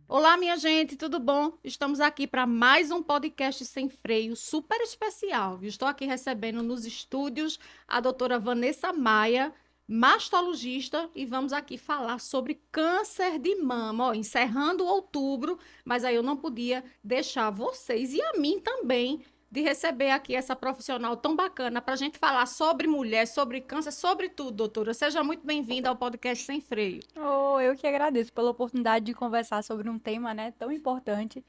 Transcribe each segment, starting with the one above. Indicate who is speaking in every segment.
Speaker 1: Olá, minha gente, tudo bom? Estamos aqui para mais um podcast sem freio, super especial. Viu? Estou aqui recebendo nos estúdios a doutora Vanessa Maia, mastologista, e vamos aqui falar sobre câncer de mama. Ó, encerrando outubro, mas aí eu não podia deixar vocês e a mim também de receber aqui essa profissional tão bacana para a gente falar sobre mulher, sobre câncer, sobre tudo, doutora. Seja muito bem-vinda ao podcast Sem Freio.
Speaker 2: Oh, eu que agradeço pela oportunidade de conversar sobre um tema, né, tão importante,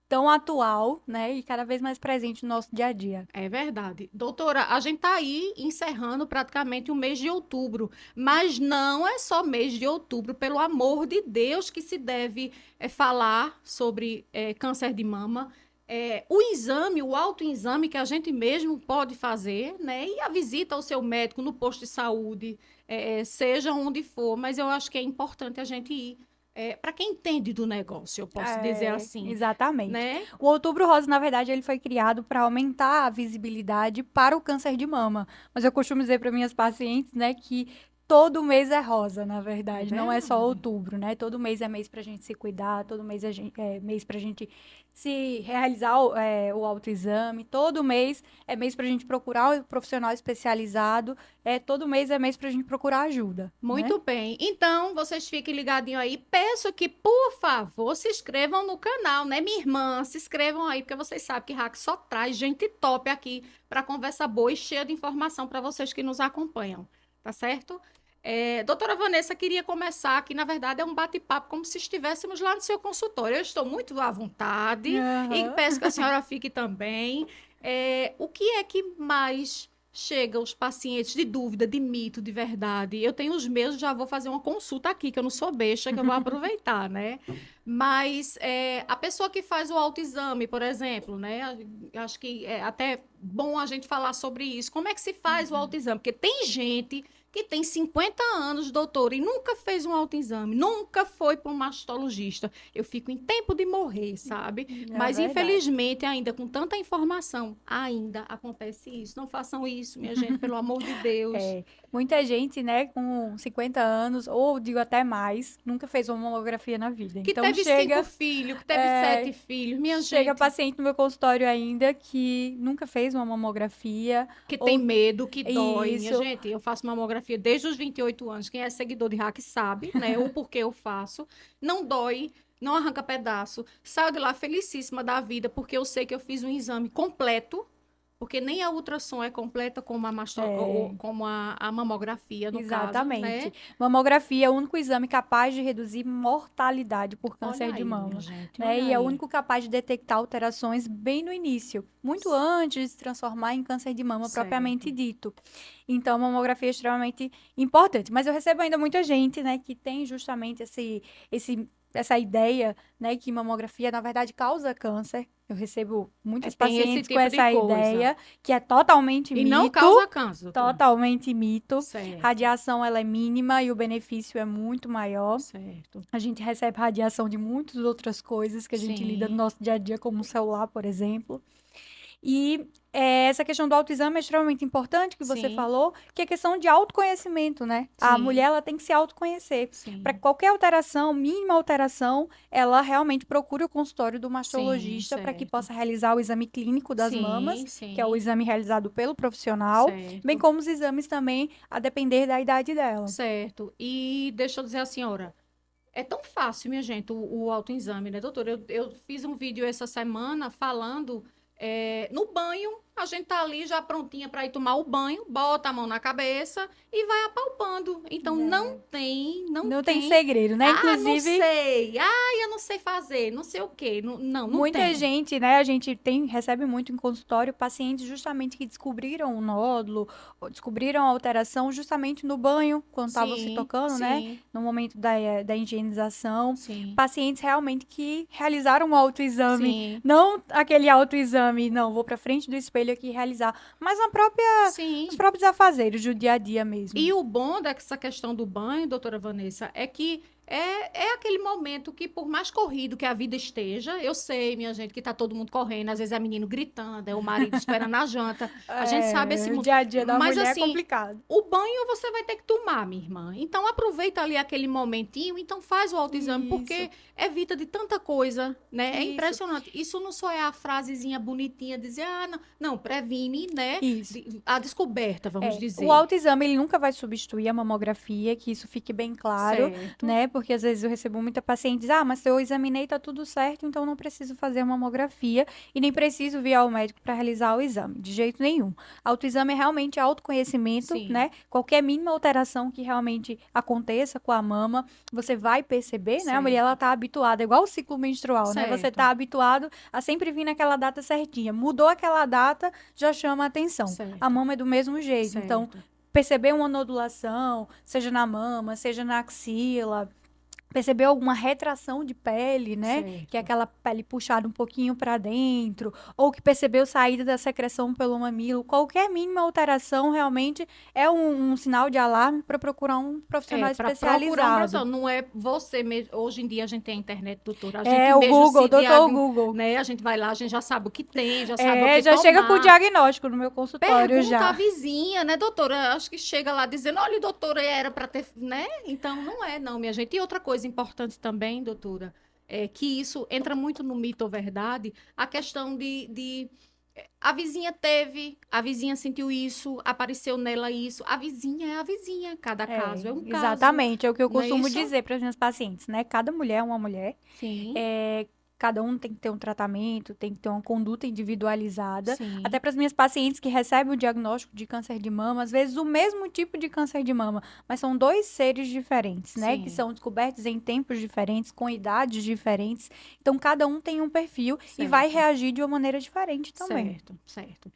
Speaker 2: tão atual, né, e cada vez mais presente no nosso dia a dia.
Speaker 1: É verdade. Doutora, a gente está aí encerrando praticamente o mês de outubro, mas não é só mês de outubro, pelo amor de Deus, que se deve falar sobre câncer de mama. O exame, o autoexame que a gente mesmo pode fazer, né? E a visita ao seu médico no posto de saúde, seja onde for, mas eu acho que é importante a gente ir. Para quem entende do negócio, eu posso dizer assim,
Speaker 2: Exatamente.
Speaker 1: né?
Speaker 2: O Outubro Rosa, na verdade, ele foi criado para aumentar a visibilidade para o câncer de mama. Mas eu costumo dizer para minhas pacientes, né, que todo mês é rosa, na
Speaker 1: É
Speaker 2: verdade, não é só
Speaker 1: verdade.
Speaker 2: outubro, né? Todo mês é mês para a gente se cuidar, todo mês é mês para a gente se realizar o autoexame, todo mês é mês para a gente procurar o profissional especializado, todo mês é mês para a gente procurar ajuda, né?
Speaker 1: Muito bem. Então, vocês fiquem ligadinhos aí. Peço que, por favor, se inscrevam no canal, né, minha irmã? Se inscrevam aí, porque vocês sabem que Hack só traz gente top aqui para conversa boa e cheia de informação para vocês que nos acompanham, tá certo? Doutora Vanessa, queria começar que, na verdade, é um bate-papo como se estivéssemos lá no seu consultório. Eu estou muito à vontade e
Speaker 2: Aham.
Speaker 1: peço que a senhora fique também. O que é que mais chega os pacientes de dúvida, de mito, de verdade? Eu tenho os meus, já vou fazer uma consulta aqui, que eu não sou besta, que eu vou aproveitar, né? Mas a pessoa que faz o autoexame, por exemplo, né? Acho que é até bom a gente falar sobre isso. Como é que se faz o autoexame? Porque tem gente que tem 50 anos, doutor, e nunca fez um autoexame, nunca foi para um mastologista. Eu fico em tempo de morrer, sabe?
Speaker 2: É
Speaker 1: Mas
Speaker 2: verdade.
Speaker 1: infelizmente, ainda com tanta informação, ainda acontece isso. Não façam isso, minha gente, pelo amor de Deus.
Speaker 2: É, muita gente, né, com 50 anos, ou digo até mais, nunca fez uma mamografia na vida.
Speaker 1: Que
Speaker 2: Então
Speaker 1: teve 5
Speaker 2: chega,
Speaker 1: filhos, que teve
Speaker 2: é,
Speaker 1: 7 filhos, minha
Speaker 2: chega
Speaker 1: gente,
Speaker 2: paciente no meu consultório ainda que nunca fez uma mamografia,
Speaker 1: que tem
Speaker 2: ou
Speaker 1: medo, que dói. Minha
Speaker 2: isso,
Speaker 1: gente, eu faço mamografia desde os 28 anos. Quem é seguidor de hack sabe, né? O porquê eu faço. Não dói, não arranca pedaço. Saio de lá felicíssima da vida, porque eu sei que eu fiz um exame completo. Porque nem a ultrassom é completa como
Speaker 2: é,
Speaker 1: como a mamografia, no caso, né?
Speaker 2: exatamente. Mamografia é o único exame capaz de reduzir mortalidade por
Speaker 1: Olha
Speaker 2: câncer de
Speaker 1: aí, minha
Speaker 2: mama,
Speaker 1: gente,
Speaker 2: né?
Speaker 1: olha
Speaker 2: E é o
Speaker 1: aí.
Speaker 2: único capaz de detectar alterações bem no início, muito antes de se transformar em câncer de mama propriamente
Speaker 1: Certo.
Speaker 2: dito. Então, a mamografia é extremamente importante. Mas eu recebo ainda muita gente, né, que tem justamente essa ideia, né, que mamografia, na verdade, causa câncer. Eu recebo muitos
Speaker 1: Tem esse
Speaker 2: pacientes com
Speaker 1: tipo de
Speaker 2: essa
Speaker 1: coisa.
Speaker 2: ideia, que é totalmente
Speaker 1: E não
Speaker 2: mito.
Speaker 1: causa câncer, doutora.
Speaker 2: Totalmente mito.
Speaker 1: Certo,
Speaker 2: Radiação ela é mínima e o benefício é muito maior.
Speaker 1: certo.
Speaker 2: A gente recebe radiação de muitas outras coisas que a gente lida no
Speaker 1: Sim,
Speaker 2: nosso dia a dia, como o celular, por exemplo. E essa questão do autoexame é extremamente importante que você
Speaker 1: sim,
Speaker 2: falou, que é questão de autoconhecimento, né? A mulher
Speaker 1: sim,
Speaker 2: ela tem que se autoconhecer. Para
Speaker 1: sim,
Speaker 2: qualquer alteração, mínima alteração, ela realmente procura o consultório do
Speaker 1: sim,
Speaker 2: mastologista para que
Speaker 1: certo.
Speaker 2: possa realizar o exame clínico das mamas,
Speaker 1: Sim,
Speaker 2: que é o
Speaker 1: sim,
Speaker 2: exame realizado pelo profissional, bem
Speaker 1: certo,
Speaker 2: como os exames também, a depender da idade dela.
Speaker 1: certo. E deixa eu dizer a senhora, é tão fácil, minha gente, o autoexame, né, doutora? Eu fiz um vídeo essa semana falando no banho, a gente tá ali já prontinha para ir tomar o banho, bota a mão na cabeça e vai apalpando. Então não
Speaker 2: É.
Speaker 1: tem, não
Speaker 2: Não tem
Speaker 1: tem.
Speaker 2: segredo, né?
Speaker 1: Ah, não
Speaker 2: Inclusive,
Speaker 1: sei. Ah, eu não sei fazer, não sei o quê. Não, não, não
Speaker 2: muita
Speaker 1: tem.
Speaker 2: gente, né? A gente recebe muito em consultório pacientes justamente que descobriram o nódulo, ou descobriram a alteração justamente no banho, quando estavam se
Speaker 1: Sim,
Speaker 2: tocando, né?
Speaker 1: sim,
Speaker 2: No momento da higienização.
Speaker 1: sim,
Speaker 2: Pacientes realmente que realizaram um autoexame,
Speaker 1: sim,
Speaker 2: não aquele autoexame, não, vou para frente do espelho aqui realizar, mas nos
Speaker 1: sim.
Speaker 2: próprios afazeres do dia a dia mesmo.
Speaker 1: E o bom dessa questão do banho, doutora Vanessa, é que é aquele momento que, por mais corrido que a vida esteja, eu sei, minha gente, que tá todo mundo correndo, às vezes é menino gritando, é o marido esperando a janta. A gente sabe esse
Speaker 2: O
Speaker 1: momento.
Speaker 2: dia a dia da
Speaker 1: Mas
Speaker 2: mulher é
Speaker 1: assim,
Speaker 2: complicado.
Speaker 1: o banho você vai ter que tomar, minha irmã. Então aproveita ali aquele momentinho, então faz o autoexame,
Speaker 2: Isso,
Speaker 1: porque evita de tanta coisa, né? É
Speaker 2: isso,
Speaker 1: impressionante. Isso não só é a frasezinha bonitinha, dizer, não, não, previne, né?
Speaker 2: isso.
Speaker 1: A descoberta, vamos
Speaker 2: O
Speaker 1: dizer.
Speaker 2: autoexame, ele nunca vai substituir a mamografia, que isso fique bem claro,
Speaker 1: Certo.
Speaker 2: né? Porque às vezes eu recebo muita paciente que diz, mas eu examinei, tá tudo certo, então não preciso fazer a mamografia e nem preciso vir ao médico para realizar o exame, de jeito nenhum. Autoexame é realmente autoconhecimento,
Speaker 1: Sim,
Speaker 2: né? Qualquer mínima alteração que realmente aconteça com a mama, você vai perceber, né? A mulher, ela
Speaker 1: certo.
Speaker 2: tá habituada, é igual o ciclo menstrual, né? Você
Speaker 1: Certo.
Speaker 2: tá habituado a sempre vir naquela data certinha. Mudou aquela data, já chama a atenção. A
Speaker 1: Certo.
Speaker 2: mama é do mesmo jeito. Então,
Speaker 1: Certo.
Speaker 2: perceber uma nodulação, seja na mama, seja na axila, percebeu alguma retração de pele, né? Que é
Speaker 1: Certo.
Speaker 2: aquela pele puxada um pouquinho para dentro, ou que percebeu saída da secreção pelo mamilo. Qualquer mínima alteração realmente é um sinal de alarme para procurar um profissional
Speaker 1: Para procurar um
Speaker 2: especializado.
Speaker 1: profissional, não é você mesmo. Hoje em dia a gente tem a internet, doutora. A gente
Speaker 2: É o
Speaker 1: mesmo
Speaker 2: Google,
Speaker 1: se
Speaker 2: doutor
Speaker 1: diagn...
Speaker 2: Google.
Speaker 1: né? A gente vai lá, a gente já sabe o que tem, já sabe o que
Speaker 2: Já chega com o
Speaker 1: tomar.
Speaker 2: diagnóstico no meu consultório
Speaker 1: Pergunta à
Speaker 2: já.
Speaker 1: vizinha, né, doutora? Acho que chega lá dizendo, olha, doutora, era para ter, né? Então não é, não, minha gente. E outra coisa importante também, doutora, é que isso entra muito no mito ou verdade, a questão a vizinha teve, a vizinha sentiu isso, apareceu nela isso. A vizinha é a vizinha, cada caso é um caso,
Speaker 2: Exatamente, é o que eu
Speaker 1: não é
Speaker 2: costumo
Speaker 1: isso?
Speaker 2: dizer para as minhas pacientes, né? Cada mulher é uma mulher.
Speaker 1: Sim,
Speaker 2: É, cada um tem que ter um tratamento, tem que ter uma conduta individualizada. Até
Speaker 1: sim,
Speaker 2: para as minhas pacientes que recebem o diagnóstico de câncer de mama, às vezes o mesmo tipo de câncer de mama, mas são dois seres diferentes, né? Que
Speaker 1: sim,
Speaker 2: são descobertos em tempos diferentes, com idades diferentes. Então, cada um tem um perfil e vai
Speaker 1: certo.
Speaker 2: reagir de uma maneira diferente também.
Speaker 1: Certo, certo.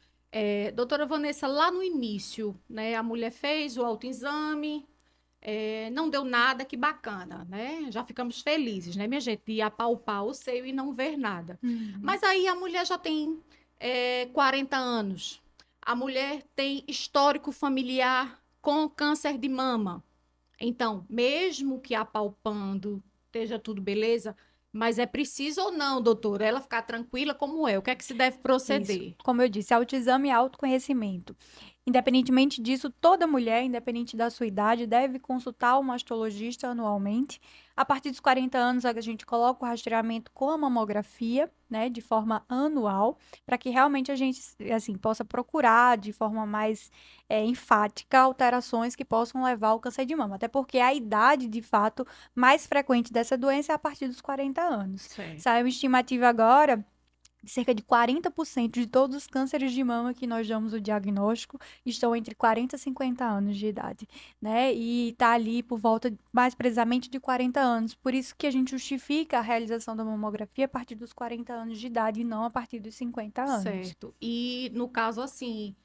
Speaker 1: Doutora Vanessa, lá no início, né, a mulher fez o autoexame, não deu nada, que bacana, né? Já ficamos felizes, né, minha gente, de apalpar o seio e não ver nada.
Speaker 2: Uhum.
Speaker 1: Mas aí a mulher já tem 40 anos, a mulher tem histórico familiar com câncer de mama. Então, mesmo que apalpando esteja tudo beleza, mas é preciso ou não, doutora, ela ficar tranquila como é? O que é que se deve
Speaker 2: Isso.
Speaker 1: proceder?
Speaker 2: Como eu disse, autoexame e autoconhecimento. Independentemente disso, toda mulher, independente da sua idade, deve consultar o mastologista anualmente. A partir dos 40 anos, a gente coloca o rastreamento com a mamografia, né, de forma anual, para que realmente a gente, assim, possa procurar de forma mais enfática alterações que possam levar ao câncer de mama. Até porque a idade, de fato, mais frequente dessa doença é a partir dos 40 anos.
Speaker 1: Certo.
Speaker 2: Saiu uma estimativa agora cerca de 40% de todos os cânceres de mama que nós damos o diagnóstico estão entre 40 e 50 anos de idade, né? E tá ali por volta, mais precisamente, de 40 anos. Por isso que a gente justifica a realização da mamografia a partir dos 40 anos de idade e não a partir dos 50 anos.
Speaker 1: Certo. E no caso, assim,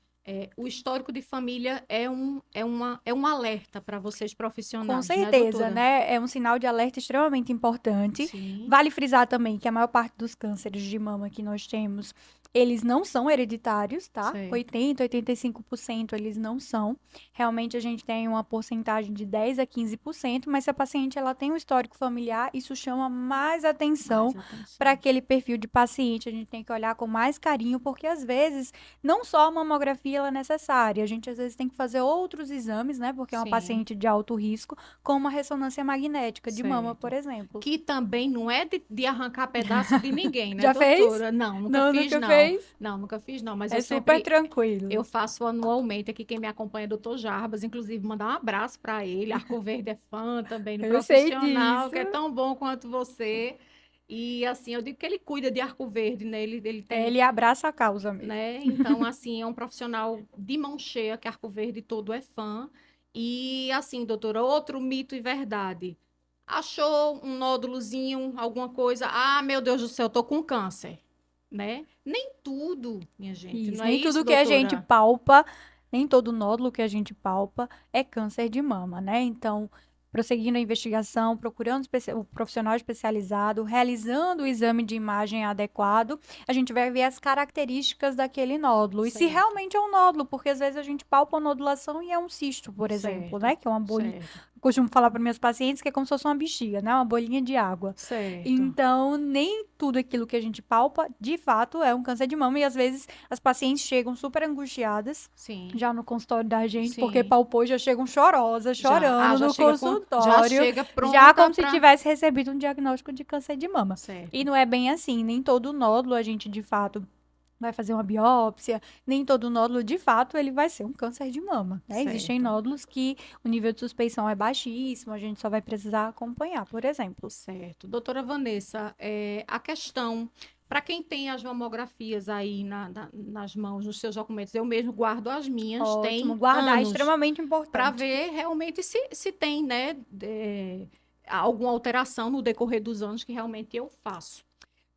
Speaker 1: o histórico de família é um alerta para vocês
Speaker 2: Com
Speaker 1: profissionais, né,
Speaker 2: certeza,
Speaker 1: doutora?
Speaker 2: né? É um sinal de alerta extremamente importante.
Speaker 1: Sim,
Speaker 2: Vale frisar também que a maior parte dos cânceres de mama que nós temos, eles não são hereditários, tá?
Speaker 1: certo.
Speaker 2: 80, 85% eles não são. Realmente a gente tem uma porcentagem de 10 a 15%, mas se a paciente ela tem um histórico familiar, isso chama mais atenção
Speaker 1: Mais
Speaker 2: para
Speaker 1: atenção.
Speaker 2: aquele perfil de paciente. A gente tem que olhar com mais carinho, porque às vezes não só a mamografia ela é necessária, a gente às vezes tem que fazer outros exames, né? Porque é uma
Speaker 1: Sim,
Speaker 2: paciente de alto risco como a ressonância magnética de mama, por
Speaker 1: certo.
Speaker 2: exemplo.
Speaker 1: Que também não é de arrancar pedaço de ninguém, né,
Speaker 2: Já fez?
Speaker 1: doutora? Não, nunca
Speaker 2: Não,
Speaker 1: fiz,
Speaker 2: nunca
Speaker 1: não.
Speaker 2: fez?
Speaker 1: Não, nunca fiz, não. Mas
Speaker 2: É super
Speaker 1: eu
Speaker 2: tranquilo.
Speaker 1: faço anualmente aqui. Quem me acompanha é doutor Jarbas, inclusive mandar um abraço para ele. Arco Verde é fã também no
Speaker 2: Eu sei
Speaker 1: profissional,
Speaker 2: disso.
Speaker 1: que é tão bom quanto você. E assim, eu digo que ele cuida de Arco Verde, né? Ele tem,
Speaker 2: Ele abraça a causa mesmo.
Speaker 1: né? Então, assim, é um profissional de mão cheia, que Arco Verde todo é fã. E assim, doutora, outro mito e verdade. Achou um nódulozinho, alguma coisa. Ah, meu Deus do céu, eu tô com câncer, né? Nem tudo, minha gente.
Speaker 2: Isso,
Speaker 1: Não é
Speaker 2: nem
Speaker 1: isso,
Speaker 2: tudo que a gente
Speaker 1: doutora?
Speaker 2: palpa, nem todo nódulo que a gente palpa é câncer de mama, né? Então, prosseguindo a investigação, procurando o profissional especializado, realizando o exame de imagem adequado, a gente vai ver as características daquele nódulo. E se
Speaker 1: Certo,
Speaker 2: realmente é um nódulo, porque às vezes a gente palpa a nodulação e é um cisto, por exemplo,
Speaker 1: certo,
Speaker 2: né? Que é uma bolha,
Speaker 1: certo.
Speaker 2: costumo falar para minhas pacientes que é como se fosse uma bexiga, né? Uma bolinha de água.
Speaker 1: Certo.
Speaker 2: Então, nem tudo aquilo que a gente palpa, de fato, é um câncer de mama. E às vezes as pacientes chegam super angustiadas
Speaker 1: Sim.
Speaker 2: já no consultório da gente, porque
Speaker 1: Sim.
Speaker 2: palpou, já chegam chorosas, chorando
Speaker 1: Já
Speaker 2: no
Speaker 1: chega já
Speaker 2: consultório,
Speaker 1: chega pronta
Speaker 2: já como se
Speaker 1: pra...
Speaker 2: tivesse recebido um diagnóstico de câncer de mama.
Speaker 1: Certo.
Speaker 2: E não é bem assim, nem todo nódulo a gente de fato vai fazer uma biópsia, nem todo nódulo de fato ele vai ser um câncer de mama, né? Existem
Speaker 1: Certo.
Speaker 2: nódulos que o nível de suspeição é baixíssimo, a gente só vai precisar acompanhar, por exemplo.
Speaker 1: Certo. Doutora Vanessa, a questão, para quem tem as mamografias aí nas mãos, nos seus documentos, eu mesmo guardo as minhas,
Speaker 2: Ótimo,
Speaker 1: tem
Speaker 2: guardar é
Speaker 1: anos,
Speaker 2: extremamente
Speaker 1: para
Speaker 2: importante.
Speaker 1: ver realmente se tem, né, alguma alteração no decorrer dos anos que realmente eu faço.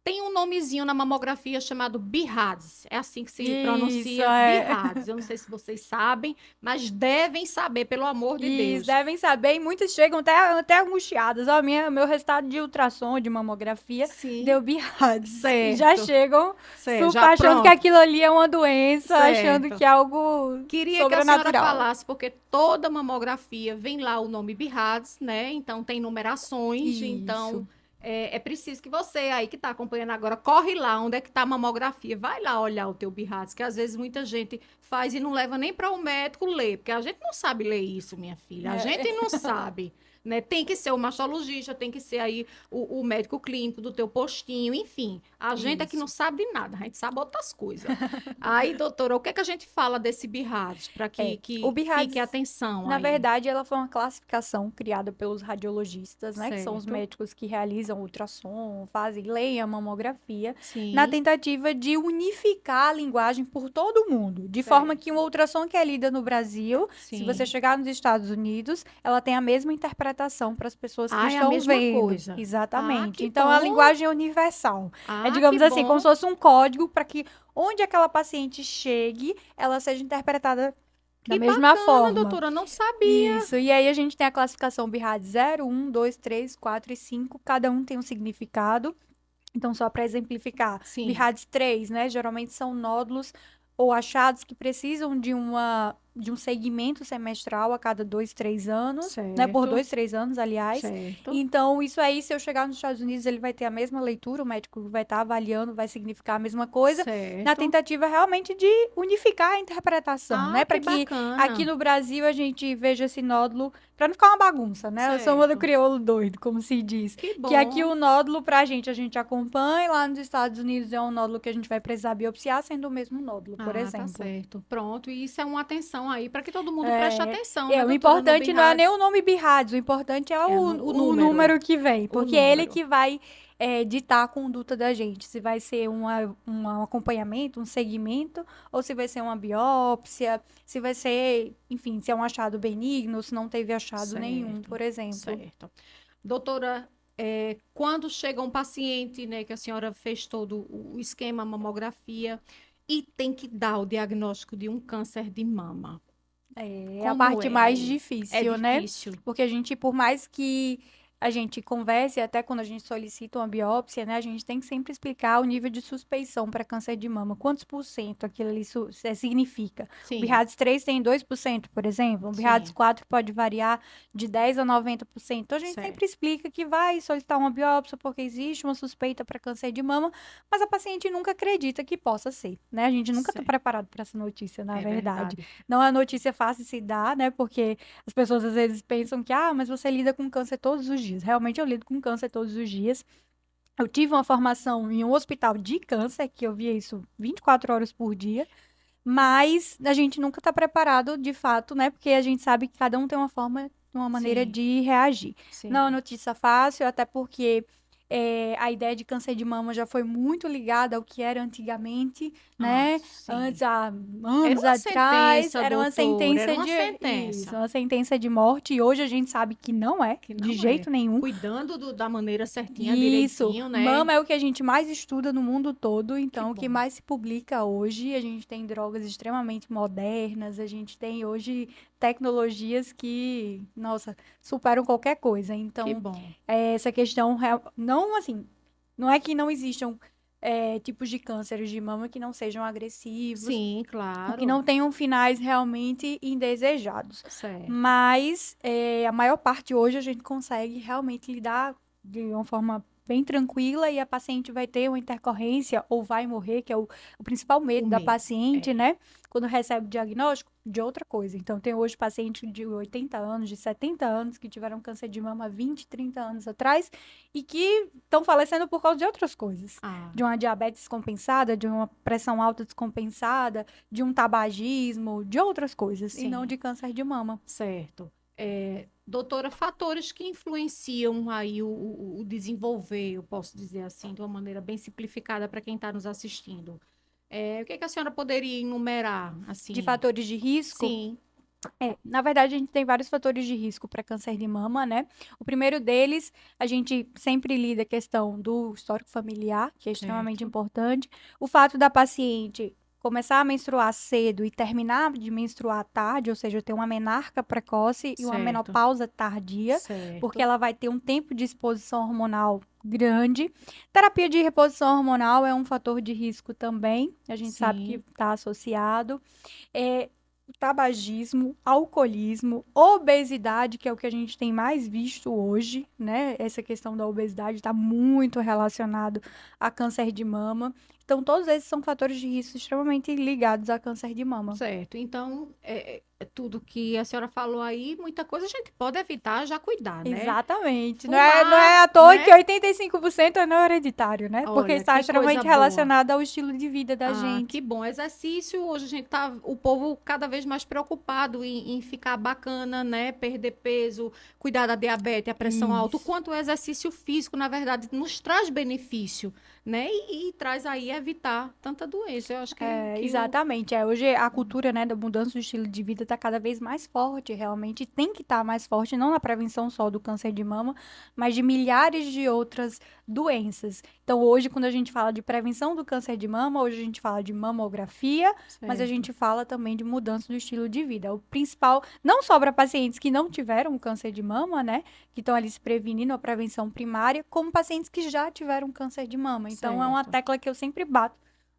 Speaker 1: Tem um nomezinho na mamografia chamado BIRADS. É assim que se
Speaker 2: Isso,
Speaker 1: pronuncia,
Speaker 2: é.
Speaker 1: BIRADS. Eu não sei se vocês sabem, mas devem saber, pelo amor de
Speaker 2: Isso,
Speaker 1: Deus.
Speaker 2: devem saber, e muitas chegam até angustiadas. Ó, meu resultado de ultrassom, de mamografia,
Speaker 1: Sim,
Speaker 2: deu BIRADS. E já
Speaker 1: certo.
Speaker 2: chegam
Speaker 1: Certo,
Speaker 2: super
Speaker 1: já
Speaker 2: achando que
Speaker 1: pronto.
Speaker 2: aquilo ali é uma doença, achando
Speaker 1: Certo.
Speaker 2: que é algo
Speaker 1: Queria que a senhora
Speaker 2: sobrenatural.
Speaker 1: falasse, porque toda mamografia vem lá o nome BIRADS, né? Então tem numerações, então
Speaker 2: Isso.
Speaker 1: é preciso que você aí que está acompanhando agora, corre lá onde é que está a mamografia, vai lá olhar o teu BIRADS, que às vezes muita gente faz e não leva nem para o médico ler, porque a gente não sabe ler isso, minha filha, a
Speaker 2: É.
Speaker 1: gente não sabe. Né? Tem que ser o mastologista, tem que ser aí o médico clínico do teu postinho, enfim. A gente é que não
Speaker 2: Isso.
Speaker 1: sabe de nada, a gente sabe outras coisas. Aí, doutora, o que é que a gente fala desse BIRADS, para
Speaker 2: É. O
Speaker 1: que fique a
Speaker 2: BIRADS,
Speaker 1: atenção
Speaker 2: na
Speaker 1: aí?
Speaker 2: verdade, ela foi uma classificação criada pelos radiologistas, né? Que são os
Speaker 1: Certo?
Speaker 2: médicos que realizam ultrassom, fazem, leem a mamografia, na
Speaker 1: Sim,
Speaker 2: tentativa de unificar a linguagem por todo o mundo. De forma que
Speaker 1: certo.
Speaker 2: uma ultrassom que é lida no Brasil, se você
Speaker 1: Sim.
Speaker 2: chegar nos Estados Unidos, ela tem a mesma interpretação para as pessoas que
Speaker 1: Ah, é a
Speaker 2: estão
Speaker 1: mesma
Speaker 2: vendo.
Speaker 1: coisa. Ah,
Speaker 2: Exatamente.
Speaker 1: que
Speaker 2: Então, a
Speaker 1: bom.
Speaker 2: linguagem é universal. É,
Speaker 1: Ah, que
Speaker 2: digamos assim, como
Speaker 1: bom.
Speaker 2: se fosse um código para que onde aquela paciente chegue, ela seja interpretada da
Speaker 1: Que
Speaker 2: mesma
Speaker 1: bacana,
Speaker 2: forma.
Speaker 1: doutora, não sabia.
Speaker 2: Isso. E aí a gente tem a classificação BIRAD 0, 1, 2, 3, 4 e 5. Cada um tem um significado. Então, só para exemplificar,
Speaker 1: Sim,
Speaker 2: BIRADS 3, né? Geralmente são nódulos ou achados que precisam de um segmento semestral a cada 2, 3 anos, né? Por
Speaker 1: certo,
Speaker 2: 2, 3 anos, aliás.
Speaker 1: certo,
Speaker 2: Então, isso aí, se eu chegar nos Estados Unidos, ele vai ter a mesma leitura, o médico vai estar avaliando, vai significar a mesma coisa, na
Speaker 1: certo.
Speaker 2: tentativa realmente de unificar a interpretação,
Speaker 1: Ah,
Speaker 2: né? Para
Speaker 1: que
Speaker 2: que aqui
Speaker 1: bacana.
Speaker 2: no Brasil a gente veja esse nódulo, para não ficar uma bagunça, né? Eu sou uma do
Speaker 1: Certo.
Speaker 2: crioulo doido, como se diz.
Speaker 1: Que
Speaker 2: Que aqui
Speaker 1: bom.
Speaker 2: o nódulo, pra gente, a gente acompanha, lá nos Estados Unidos é um nódulo que a gente vai precisar biopsiar, sendo o mesmo nódulo, por
Speaker 1: Ah, tá
Speaker 2: exemplo.
Speaker 1: certo. Pronto. E isso é uma atenção aí para que todo mundo preste
Speaker 2: É,
Speaker 1: atenção, né,
Speaker 2: o
Speaker 1: doutora, no
Speaker 2: importante não é nem
Speaker 1: BIRADS?
Speaker 2: o nome BIRADS, o importante é
Speaker 1: É o
Speaker 2: o
Speaker 1: número.
Speaker 2: número que vem,
Speaker 1: O
Speaker 2: porque é ele
Speaker 1: número.
Speaker 2: que vai ditar a conduta da gente, se vai ser um acompanhamento, um segmento, ou se vai ser uma biópsia, se vai ser, enfim, se é um achado benigno, se não teve achado nenhum,
Speaker 1: Certo,
Speaker 2: por exemplo.
Speaker 1: certo. Doutora, quando chega um paciente, né, que a senhora fez todo o esquema, mamografia, e tem que dar o diagnóstico de um câncer de mama,
Speaker 2: É a
Speaker 1: como
Speaker 2: parte
Speaker 1: é
Speaker 2: mais
Speaker 1: aí? É
Speaker 2: difícil, né?
Speaker 1: difícil?
Speaker 2: Porque a gente, por mais que a gente converse, até quando a gente solicita uma biópsia, né, a gente tem que sempre explicar o nível de suspeição para câncer de mama. Quantos por cento aquilo ali significa? O
Speaker 1: Sim,
Speaker 2: BIRADS 3 tem 2%, por exemplo. O BIRADS
Speaker 1: sim,
Speaker 2: 4 pode variar de 10 a 90%. Então, a gente sempre
Speaker 1: certo.
Speaker 2: explica que vai solicitar uma biópsia porque existe uma suspeita para câncer de mama, mas a paciente nunca acredita que possa ser, né? A gente nunca está
Speaker 1: Certo.
Speaker 2: preparado para essa notícia, na
Speaker 1: É
Speaker 2: verdade.
Speaker 1: verdade.
Speaker 2: Não é uma notícia fácil de se dar, né? Porque as pessoas às vezes pensam que, mas você lida com câncer todos os dias. Realmente eu lido com câncer todos os dias. Eu tive uma formação em um hospital de câncer, que eu via isso 24 horas por dia, mas a gente nunca está preparado de fato, né? Porque a gente sabe que cada um tem uma forma, uma maneira
Speaker 1: Sim,
Speaker 2: de reagir. Não é uma
Speaker 1: sim.
Speaker 2: notícia fácil, até porque a ideia de câncer de mama já foi muito ligada ao que era antigamente,
Speaker 1: Ah,
Speaker 2: né?
Speaker 1: sim.
Speaker 2: Antes, há
Speaker 1: Era
Speaker 2: anos
Speaker 1: uma
Speaker 2: atrás,
Speaker 1: sentença,
Speaker 2: era uma
Speaker 1: doutor, era
Speaker 2: sentença
Speaker 1: uma
Speaker 2: de isso,
Speaker 1: sentença.
Speaker 2: uma sentença de morte, e hoje a gente sabe que não é,
Speaker 1: Que
Speaker 2: de
Speaker 1: não é.
Speaker 2: jeito nenhum.
Speaker 1: Cuidando da maneira certinha,
Speaker 2: Isso,
Speaker 1: direitinho, né?
Speaker 2: mama é o que a gente mais estuda no mundo todo,
Speaker 1: Que
Speaker 2: então o que
Speaker 1: bom.
Speaker 2: mais se publica hoje, a gente tem drogas extremamente modernas, a gente tem hoje tecnologias que, nossa, superam qualquer coisa.
Speaker 1: Que
Speaker 2: Então,
Speaker 1: bom.
Speaker 2: essa questão, não assim, não é que não existam tipos de cânceres de mama que não sejam agressivos,
Speaker 1: Sim,
Speaker 2: ou que
Speaker 1: claro.
Speaker 2: não tenham finais realmente indesejados.
Speaker 1: Certo.
Speaker 2: Mas a maior parte hoje a gente consegue realmente lidar de uma forma bem tranquila e a paciente vai ter uma intercorrência ou vai morrer, que é o principal
Speaker 1: O
Speaker 2: medo da
Speaker 1: medo.
Speaker 2: paciente,
Speaker 1: É.
Speaker 2: né? Quando recebe o diagnóstico de outra coisa. Então, tem hoje pacientes de 80 anos, de 70 anos, que tiveram câncer de mama 20, 30 anos atrás e que estão falecendo por causa de outras coisas.
Speaker 1: Ah,
Speaker 2: De uma diabetes descompensada, de uma pressão alta descompensada, de um tabagismo, de outras coisas, e não
Speaker 1: sim.
Speaker 2: de câncer de mama.
Speaker 1: Certo. Doutora, fatores que influenciam aí o desenvolver, eu posso dizer assim, de uma maneira bem simplificada para quem está nos assistindo. O que que a senhora poderia enumerar,
Speaker 2: De
Speaker 1: assim?
Speaker 2: fatores de risco,
Speaker 1: Sim,
Speaker 2: na verdade, a gente tem vários fatores de risco para câncer de mama, né? O primeiro deles, a gente sempre lida a questão do histórico familiar, que é extremamente
Speaker 1: certo,
Speaker 2: importante. O fato da paciente começar a menstruar cedo e terminar de menstruar tarde, ou seja, ter uma menarca precoce e uma
Speaker 1: certo,
Speaker 2: menopausa tardia, porque
Speaker 1: certo.
Speaker 2: ela vai ter um tempo de exposição hormonal grande. Terapia de reposição hormonal é um fator de risco também, a gente sabe que
Speaker 1: Sim,
Speaker 2: está associado. É, tabagismo, alcoolismo, obesidade, que é o que a gente tem mais visto hoje, né? Essa questão da obesidade está muito relacionado a câncer de mama. Então, todos esses são fatores de risco extremamente ligados a câncer de mama.
Speaker 1: certo. Então, tudo que a senhora falou aí, muita coisa a gente pode evitar, já cuidar, né?
Speaker 2: Exatamente. Não é
Speaker 1: Fumar,
Speaker 2: à toa que
Speaker 1: né?
Speaker 2: 85% é não hereditário, né? Porque
Speaker 1: Olha,
Speaker 2: está
Speaker 1: que coisa
Speaker 2: extremamente
Speaker 1: boa.
Speaker 2: relacionado ao estilo de vida da
Speaker 1: Ah,
Speaker 2: gente.
Speaker 1: que bom. Exercício, hoje a gente tá, o povo cada vez mais preocupado em ficar bacana, né? Perder peso, cuidar da diabetes, a pressão alta. O
Speaker 2: Isso.
Speaker 1: quanto o exercício físico, na verdade, nos traz benefício, né? E traz aí evitar tanta doença. Eu acho que o.
Speaker 2: Exatamente. Hoje a cultura, né, da mudança do estilo de vida está cada vez mais forte, realmente tem que estar mais forte, não na prevenção só do câncer de mama, mas de milhares de outras doenças. Então, hoje, quando a gente fala de prevenção do câncer de mama, hoje a gente fala de mamografia, mas a
Speaker 1: Certo,
Speaker 2: gente fala também de mudança do estilo de vida. O principal, não só para pacientes que não tiveram câncer de mama, né, que estão ali se prevenindo a prevenção primária, como pacientes que já tiveram câncer de mama. Então, é uma
Speaker 1: certo.
Speaker 2: tecla que eu sempre bato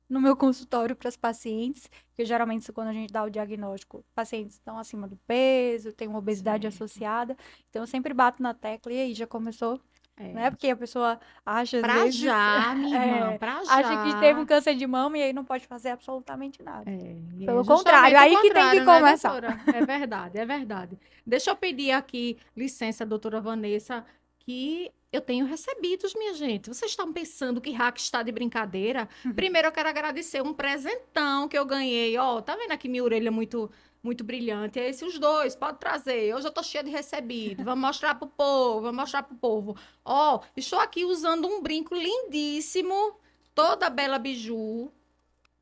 Speaker 2: no meu consultório para as pacientes, porque geralmente quando a gente dá o diagnóstico, pacientes estão acima do peso, tem uma obesidade
Speaker 1: Certo.
Speaker 2: associada, então eu sempre bato na tecla e aí já começou, né?
Speaker 1: É.
Speaker 2: Porque a pessoa acha às
Speaker 1: Pra
Speaker 2: vezes,
Speaker 1: já, minha irmã,
Speaker 2: é,
Speaker 1: pra
Speaker 2: acha que teve um
Speaker 1: já.
Speaker 2: câncer de mama e aí não pode fazer absolutamente nada.
Speaker 1: E é
Speaker 2: Pelo contrário,
Speaker 1: justamente o
Speaker 2: aí que tem que
Speaker 1: contrário, né,
Speaker 2: começar.
Speaker 1: doutora? É verdade, é verdade. Deixa eu pedir aqui licença, doutora Vanessa, que eu tenho recebidos, minha gente. Vocês estão pensando que hack está de brincadeira? Primeiro eu quero agradecer um presentão que eu ganhei. Ó, tá vendo aqui minha orelha muito brilhante? É esse os dois, pode trazer. Hoje eu tô cheia de recebido. Vamos mostrar pro povo, vamos mostrar pro povo. Ó, estou aqui usando um brinco lindíssimo, toda bela biju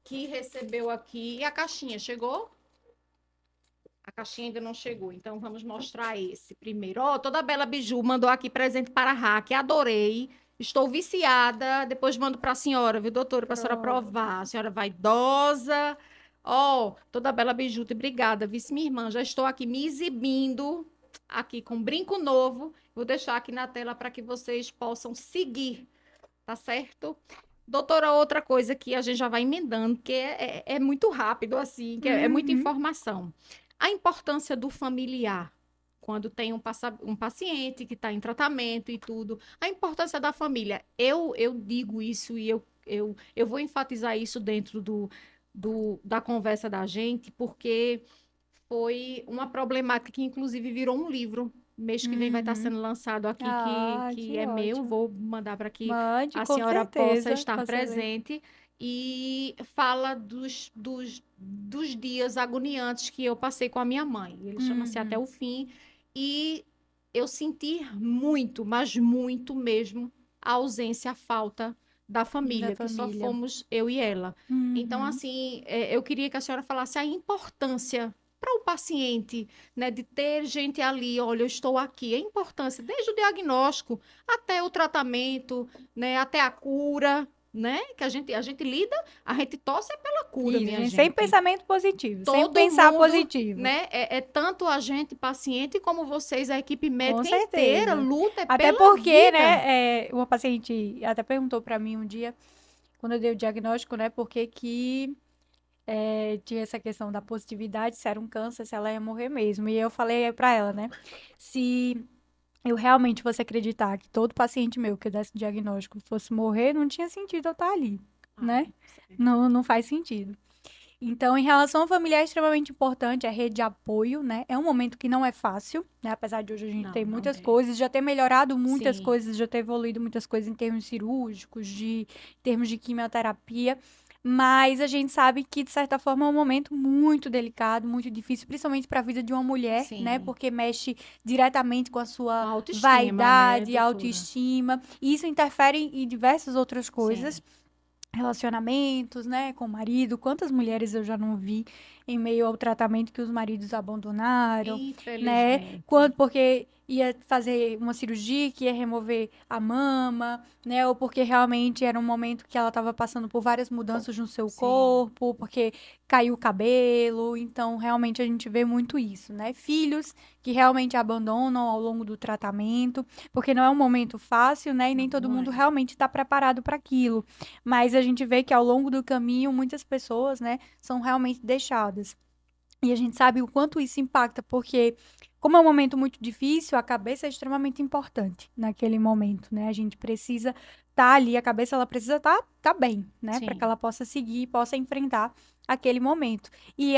Speaker 1: que recebeu aqui. E a caixinha chegou? A caixinha ainda não chegou, então vamos mostrar esse primeiro. Ó, toda a Bela Biju mandou aqui presente para a Hack, adorei. Estou viciada. Depois mando para a senhora, viu, doutora, para a senhora
Speaker 2: Pronto.
Speaker 1: provar. A senhora vaidosa. Ó, toda a Bela Biju, obrigada, vice minha irmã. Já estou aqui me exibindo, aqui com um brinco novo. Vou deixar aqui na tela para que vocês possam seguir, tá certo? Doutora, outra coisa que a gente já vai emendando, que é muito rápido, assim, que é muita
Speaker 2: Uhum.
Speaker 1: informação. A importância do familiar, quando tem um paciente que está em tratamento e tudo, a importância da família. Eu digo isso e eu vou enfatizar isso dentro da conversa da gente, porque foi uma problemática que, inclusive, virou um livro. Mês que vem vai estar
Speaker 2: Uhum.
Speaker 1: sendo lançado aqui,
Speaker 2: Ah,
Speaker 1: que
Speaker 2: que
Speaker 1: é meu.
Speaker 2: ótimo.
Speaker 1: Vou mandar para que
Speaker 2: Mande,
Speaker 1: a
Speaker 2: com
Speaker 1: senhora possa
Speaker 2: certeza.
Speaker 1: estar
Speaker 2: Você lê.
Speaker 1: presente. E fala dos dias agoniantes que eu passei com a minha mãe. Ele chama-se Até
Speaker 2: Uhum.
Speaker 1: o Fim. E eu senti muito, mas muito mesmo, a ausência, a falta da
Speaker 2: Da
Speaker 1: família, que só
Speaker 2: família.
Speaker 1: fomos eu e ela. Então,
Speaker 2: Uhum.
Speaker 1: assim, eu queria que a senhora falasse a importância para o paciente, né, de ter gente ali, olha, eu estou aqui. A importância, desde o diagnóstico até o tratamento, né, até a cura, né, que a gente lida, a gente torce pela cura,
Speaker 2: Isso,
Speaker 1: minha
Speaker 2: gente, sempre
Speaker 1: gente.
Speaker 2: pensamento positivo, sempre
Speaker 1: Todo
Speaker 2: pensar
Speaker 1: mundo,
Speaker 2: positivo.
Speaker 1: né, é tanto a gente, paciente, como vocês, a equipe
Speaker 2: Com
Speaker 1: médica inteira,
Speaker 2: certeza.
Speaker 1: luta
Speaker 2: Até
Speaker 1: pela
Speaker 2: porque,
Speaker 1: vida.
Speaker 2: né, uma paciente até perguntou pra mim um dia, quando eu dei o diagnóstico, né, porque que tinha essa questão da positividade, se era um câncer, se ela ia morrer mesmo. E eu falei pra ela, né, se eu realmente fosse acreditar que todo paciente meu que eu desse diagnóstico fosse morrer, não tinha sentido eu estar ali,
Speaker 1: Ah,
Speaker 2: né?
Speaker 1: certo.
Speaker 2: Não faz sentido. Então, em relação à família, é extremamente importante a rede de apoio, né? É um momento que não é fácil, né? Apesar de hoje a gente ter
Speaker 1: Não
Speaker 2: muitas
Speaker 1: é.
Speaker 2: coisas, já ter melhorado muitas
Speaker 1: Sim,
Speaker 2: coisas, já ter evoluído muitas coisas em termos cirúrgicos, em termos de quimioterapia. Mas a gente sabe que, de certa forma, é um momento muito delicado, muito difícil, principalmente para a vida de uma mulher, né?
Speaker 1: sim.
Speaker 2: Porque mexe diretamente com a
Speaker 1: Com
Speaker 2: sua
Speaker 1: a autoestima, né,
Speaker 2: vaidade,
Speaker 1: doutora?
Speaker 2: autoestima. E isso interfere em diversas outras
Speaker 1: Sim.
Speaker 2: coisas, relacionamentos, né, com o marido. Quantas mulheres eu já não vi em meio ao tratamento que os maridos abandonaram, né?
Speaker 1: Infelizmente.
Speaker 2: Quando porque ia fazer uma cirurgia que ia remover a mama, né? Ou porque realmente era um momento que ela estava passando por várias mudanças no seu
Speaker 1: Sim.
Speaker 2: corpo, porque caiu o cabelo. Então, realmente a gente vê muito isso, né? Filhos que realmente abandonam ao longo do tratamento, porque não é um momento fácil, né? E nem
Speaker 1: Não,
Speaker 2: todo
Speaker 1: não
Speaker 2: mundo
Speaker 1: é.
Speaker 2: realmente está preparado para aquilo. Mas a gente vê que ao longo do caminho, muitas pessoas, né, são realmente deixadas. E a gente sabe o quanto isso impacta, porque, como é um momento muito difícil, a cabeça é extremamente importante naquele momento, né? A gente precisa estar ali, a cabeça ela precisa estar bem, né? Para que
Speaker 1: Sim.
Speaker 2: ela possa seguir, possa enfrentar aquele momento. E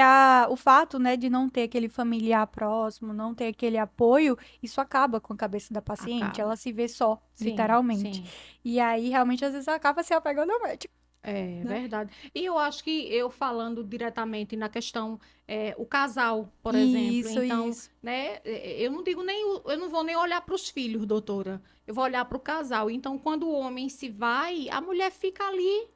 Speaker 2: o fato, né, de não ter aquele familiar próximo, não ter aquele apoio, isso acaba com a cabeça da paciente.
Speaker 1: Acaba.
Speaker 2: Ela se vê só,
Speaker 1: Sim,
Speaker 2: literalmente.
Speaker 1: sim.
Speaker 2: E aí, realmente, às vezes, acaba se apegando ao médico,
Speaker 1: É
Speaker 2: né?
Speaker 1: verdade. E eu acho que eu falando diretamente na questão, o casal, por exemplo,
Speaker 2: Isso,
Speaker 1: então,
Speaker 2: isso.
Speaker 1: né, eu não digo nem, eu não vou nem olhar para os filhos, doutora. Eu vou olhar para o casal. Então, quando o homem se vai, a mulher fica ali,